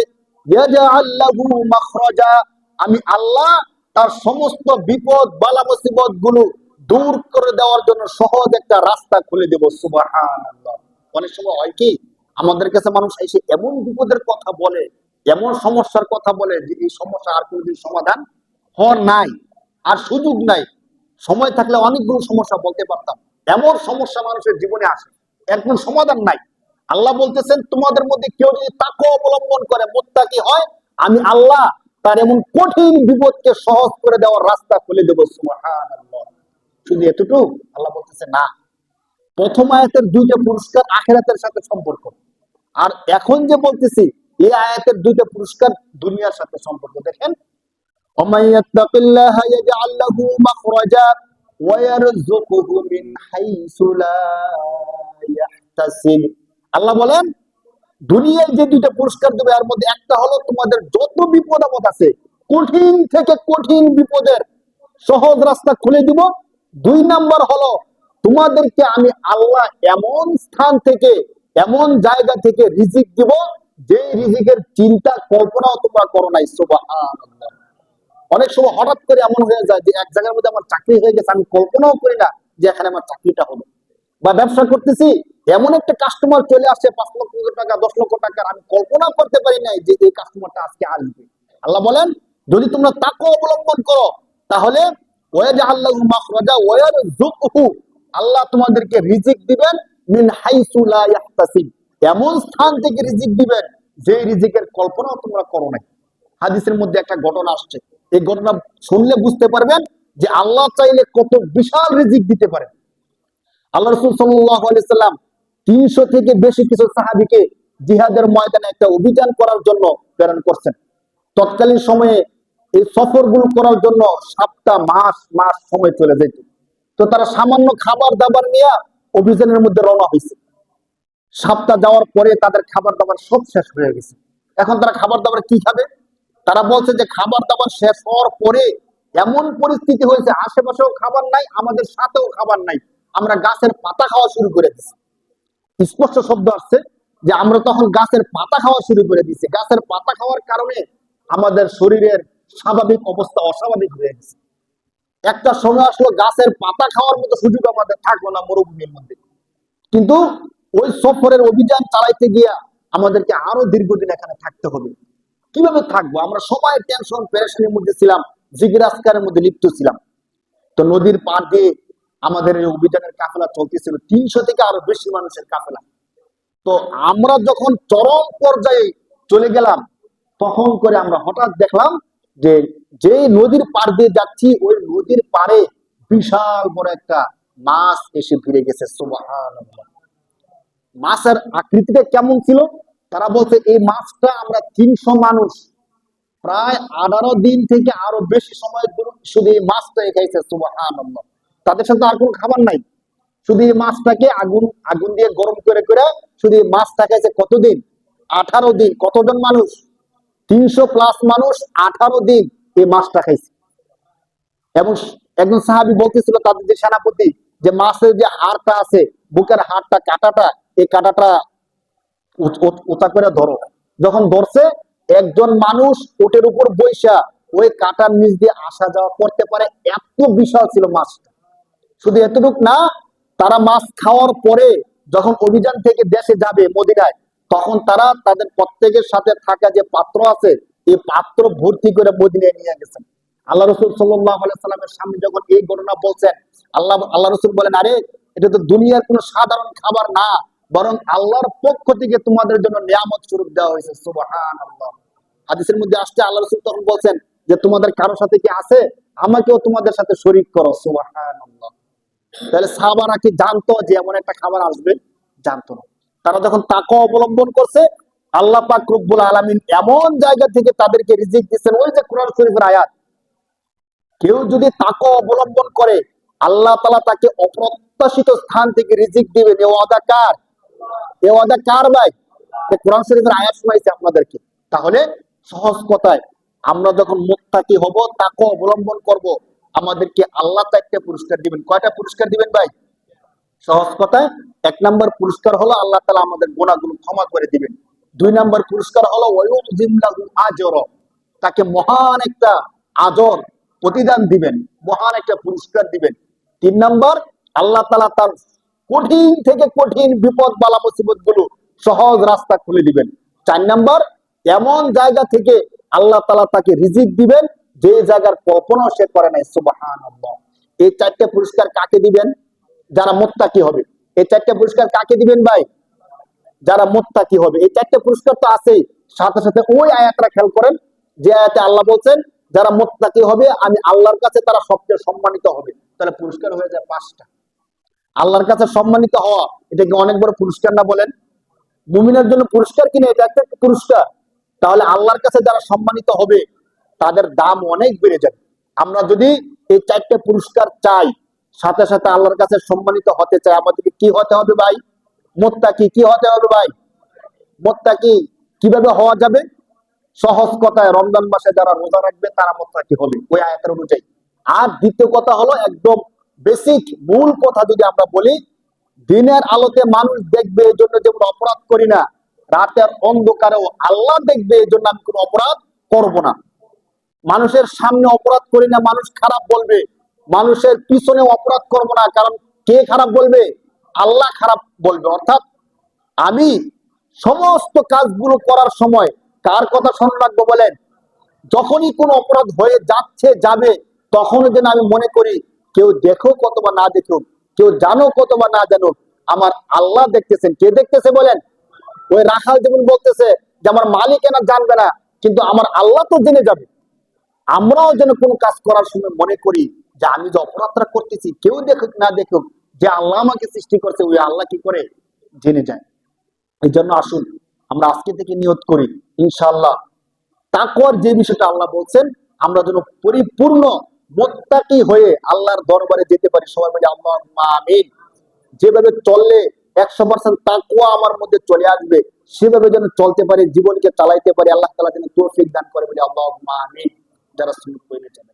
ইয়াজআল লাহু মাখরাজা, আমি আল্লাহ তার সমস্ত বিপদ বালা মুসিবত গুলো দূর করে দেওয়ার জন্য সহজ একটা রাস্তা খুলে দেব। সুবহানাল্লাহ। অনেক সময় হয় কি আমাদের কাছে মানুষ এসে এমন বিপদের কথা বলে, এমন সমস্যার কথা বলে যে এই সমস্যা আর কোনোদিন সমাধান হওয়ার নাই, আর সুযোগ নাই। সময় থাকলে অনেকগুলো সমস্যা বলতে পারতাম। এমন সমস্যা মানুষের জীবনে আসে, একদম সমাধান নাই। আল্লাহ বলতেছেন তোমাদের মধ্যে কেউ যদি তাকওয়া অবলম্বন করে, মুত্তাকি হয়, আমি আল্লাহ তার এমন কঠিন বিপদকে সহজ করে দেওয়ার রাস্তা খুলে দেব। সুবহানাল্লাহ। শুধু এতটুকু? আল্লাহ বলতেছে না, প্রথম আয়াতের 2টা পুরস্কার আখিরাতের সাথে সম্পর্ক, আর এখন যে বলতেছি এই আয়াতের 2টা পুরস্কার দুনিয়ার সাথে সম্পর্ক। দেখেন ومن يتق الله يجعل له مخرجا ويرزقه من حيث لا يحتسب। আল্লাহ বলেন দুনিয়ায় যে 2টা পুরস্কার দেবে এর মধ্যে একটা হলো তোমাদের যত বিপদ আপদ আছে কঠিন থেকে কঠিন বিপদের সহজ রাস্তা খুলে দিব। 2 নাম্বার হলো তোমাদেরকে আমি আল্লাহ এমন স্থান থেকে, এমন জায়গা থেকে রিজিক দিব যে রিজিকের চিন্তা কল্পনাও তোমরা করো নাই। সুবহানাল্লাহ। অনেক সময় হঠাৎ করে এমন হয়ে যায় যে এক জায়গার মধ্যে আমার চাকরি হয়ে গেছে, আমি কল্পনাও করি না যে এখানে আমার চাকরিটা হলো। বা ব্যবসা করতেছি, এমন একটা কাস্টমার চলে আসে 5 লক্ষ টাকা 10 লক্ষ টাকার, আমি কল্পনা করতে পারি নাই যে এই কাস্টমারটা আজকে আসবে। আল্লাহ বলেন যদি তোমরা তাকওয়া অবলম্বন করো তাহলে ওয়াজআল্লাহু মাখরাজা ওয়ারযুকহু, আল্লাহ তোমাদেরকে রিজিক দিবেন মিন হাইসু লা ইয়াহতাসিব, এমন স্থান থেকে রিজিক দিবেন যে রিজিকের কল্পনাও তোমরা করো নাই। হাদিসের মধ্যে একটা ঘটনা আসছে, এই ঘটনা শুনলে বুঝতে পারবেন যে আল্লাহ চাইলে কত বিশাল রিজিক দিতে পারে। আল্লাহ রাসূল সাল্লাল্লাহু আলাইহি সাল্লাম 300 থেকে বেশি কিছু সাহাবীকে জিহাদের ময়দানে একটা অভিযান করার জন্য প্রেরণ করছেন। তৎকালীন সময়ে এই সফরগুলো করার জন্য 7টা মাস মাস সময় চলে যেত। তো তারা সামান্য খাবার দাবার নিয়ে অভিযানের মধ্যে রওনা হয়েছে। সপ্তাহ যাওয়ার পরে তাদের খাবার দাবার সব শেষ হয়ে গেছে। এখন তারা খাবার দাবার কি খাবে? তারা বলছে যে খাবার দাবার শেষ হওয়ার পরে এমন পরিস্থিতি হয়েছে, আশেপাশেও খাবার নাই, আমাদের সাথেও খাবার নাই, আমরা গাছের পাতা খাওয়া শুরু করে দিছি। স্পষ্ট শব্দ আসছে যে আমরা তখন গাছের পাতা খাওয়া শুরু করে দিছি। গাছের পাতা খাওয়ার কারণে আমাদের শরীরের স্বাভাবিক অবস্থা অস্বাভাবিক হয়ে গেছে। একটা সময় আসলো গাছের পাতা খাওয়ার মতো সুযোগ আমাদের থাকলো না মরুভূমির মধ্যে। কিন্তু ওই সফরের অভিযান চালাইতে গিয়া আমাদেরকে আরো দীর্ঘদিন এখানে থাকতে হবে। কিভাবে থাকবো? আমরা সবাই টেনশন পেরেশানির মধ্যে ছিলাম, জিকির আজকারের মধ্যে লিপ্ত ছিলাম। তো নদীর পাড় দিয়ে আমাদের এই অভিযানের কাফেলা চলতেছিল, 300 থেকে আরো বেশি মানুষের কাফেলা। তো আমরা যখন চরম পর্যায়ে চলে গেলাম, তখন করে আমরা হঠাৎ দেখলাম যে যে নদীর পাড় দিয়ে যাচ্ছি ওই নদীর পাড়ে বিশাল বড় একটা মাছ এসে ভিড়ে গেছে। সুবহানাল্লাহ। মাছের আকৃতিটা কেমন ছিল? তারা বলছে এই মাছটা আমরা 300 মানুষ প্রায় 18 দিন থেকে আরো বেশি সময় ধরে শুধু এই মাছটাই খাইছে। সুবহানাল্লাহ। তাদের সাথে আর কোনো খাবার নাই, শুধু এই মাছটাকে আগুন আগুন দিয়ে গরম করে করে শুধু এই মাছটা খাইছে। কতদিন? 18 দিন। কতজন মানুষ? 300 প্লাস মানুষ 18 দিন এই মাছটা খাইছে। এবং একজন সাহাবী বলতেছিল তাদের যে সেনাপতি, যে মাছের যে হাড়টা আছে, বুকের হাড়টা, কাটাটা, এই কাটাটা ওটা করে ধরো। যখন ধরছে, একজন মানুষ ওটের উপর বৈশা ওই কাটার নিচ দিয়ে আসা যাওয়া করতে পারে, এত বিশাল ছিল মাছটা। শুধু এতটুক না, তারা মাছ খাওয়ার পরে যখন অভিযান থেকে দেশে যাবে মদিনায়, তখন তারা তাদের প্রত্যেকের সাথে থাকা যে পাত্র আছে এই পাত্র ভর্তি করে মদিনায় নিয়ে গেছেন। আল্লাহ রসুল সাল্লাল্লাহু আলাইহি সাল্লামের সামনে যখন এই ঘটনা বলছেন, আল্লাহ রসুল বলেন, আরে এটা তো দুনিয়ার কোনো সাধারণ খাবার না, বরং আল্লাহর পক্ষ থেকে তোমাদের জন্য নিয়ামত স্বরূপ দেওয়া হয়েছে। সুবহানাল্লাহ। হাদিসের মধ্যে আসছে আল্লাহ রসুল তখন বলছেন যে তোমাদের কারোর সাথে কি আছে, আমাকেও তোমাদের সাথে শরীক করো। সুবহানাল্লাহ। তাহলে সাহাবারা কি জানতো যে এমন একটা খাবার আসবে? জানতো না। তারা যখন তাকওয়া অবলম্বন করছে, আল্লাহ পাক রব্বুল আলামিন এমন জায়গা থেকে তাদেরকে রিজিক দিচ্ছেন। ওই যে কোরআন শরীফের আয়াত, কেউ যদি তাকওয়া অবলম্বন করে আল্লাহ তাআলা তাকে অপ্রত্যাশিত স্থান থেকে রিজিক দিবেন। এ ওয়াদা কার? এ ওয়াদা কার ভাই? কোরআন শরীফের আয়াত শোনাইছে আপনাদেরকে। তাহলে সহজ কথায় আমরা যখন মুত্তাকি হব, তাকওয়া অবলম্বন করব, আমাদেরকে আল্লাহ 4টা পুরস্কার দিবেন। কয়টা পুরস্কার দিবেন ভাই? সহজ কথায় 1 নম্বর পুরস্কার হলো আল্লাহ তাআলা আমাদের গুনাহগুলো ক্ষমা করে দিবেন। 2 নম্বর পুরস্কার হলো ওয়ায়ুযিম লাহু আজর, তাকে মহান একটা আজর প্রতিদান দিবেন, মহান একটা পুরস্কার দিবেন। 3 নম্বর, আল্লাহ তাআলা তার কঠিন থেকে কঠিন বিপদ বালা মুসিবত গুলো সহজ রাস্তা খুলে দিবেন। 4 নম্বর, এমন জায়গা থেকে আল্লাহ তাআলা তাকে রিজিক দিবেন যে জায়গার কল্পনাও সে করে নাই। সুবহানাল্লাহ। এই 4টা পুরস্কার কাকে দিবেন? যারা মুত্তাকি হবে। এই 4টা পুরস্কার কাকে দিবেন ভাই? যারা মুত্তাকি হবে। এই 4টা পুরস্কার তো আছেই, সাথে সাথে ওই আয়াতটা খেয়াল করেন যে আয়াতে আল্লাহ বলছেন যারা মুত্তাকি হবে আমি আল্লাহর কাছে তারা সবচেয়ে সম্মানিত হবে। তাহলে পুরস্কার হয়ে যায় 5টা। আল্লাহর কাছে সম্মানিত হওয়া, এটা কি অনেক বড় পুরস্কার না বলেন? মুমিনের জন্য পুরস্কার কিনা, এটা একটা পুরস্কার। তাহলে আল্লাহর কাছে যারা সম্মানিত হবে তাদের দাম অনেক বেড়ে যাবে। আমরা যদি এই 4টা পুরস্কার চাই, সাথে সাথে আল্লাহর কাছে সম্মানিত হতে চাই, আমাদেরকে কি হতে হবে ভাই? মুত্তাকি। কি হতে হবে ভাই? মুত্তাকি। কিভাবে হওয়া যাবে? সহজ কথায় রমজান মাসে যারা রোজা রাখবে তারা মুত্তাকি হবে ওই আয়াতের অনুযায়ী। আর দ্বিতীয় কথা হলো একদম বেসিক মূল কথা যদি আমরা বলি, দিনের আলোতে মানুষ দেখবে এই জন্য যেমন অপরাধ করি না, রাতের অন্ধকারেও আল্লাহ দেখবে এই জন্য আমি কোনো অপরাধ করব না। মানুষের সামনে অপরাধ করি না, মানুষ খারাপ বলবে, মানুষের পিছনে অপরাধ করব না, কারণ কে খারাপ বলবে? আল্লাহ খারাপ বলবে। অর্থাৎ আমি সমস্ত কাজগুলো করার সময় কার কথা স্মরণ রাখবো বলেন? যখনই কোনো অপরাধ হয়ে যাচ্ছে যাবে, তখন যেন আমি মনে করি কেউ দেখুক অথবা না দেখুক, কেউ জানুক অথবা না জানুক, আমার আল্লাহ দেখতেছেন। কে দেখতেছে বলেন? ওই রাখাল যেমন বলতেছে যে আমার মালিক এনা জানবে না, কিন্তু আমার আল্লাহ তো জেনে যাবে। আমরাও যেন কোনো কাজ করার সময় মনে করি যে আমি যে অপরাধটা করতেছি, কেউ দেখুক না দেখুক, যে আল্লাহ আমাকে সৃষ্টি করছে ওই আল্লাহ কি করে জেনে যায়। এই জন্য আসুন আমরা আজকে থেকে নিয়ত করি, ইনশাআল্লাহ তাকওয়ার যে বিষয়টা আল্লাহ বলছেন, আমরা যেন পরিপূর্ণ মুত্তাকি হয়ে আল্লাহর দরবারে যেতে পারি। সবাই মিলে আল্লাহুম্মা আমিন। যেভাবে চললে 100% তাকওয়া আমার মধ্যে চলে আসবে, সেভাবে যেন চলতে পারি, জীবনকে চালাইতে পারি। আল্লাহ তাআলা যেন তৌফিক দান করে বলে আল্লাহুম্মা আমিন। যারা সুন্নাত পড়ে চলে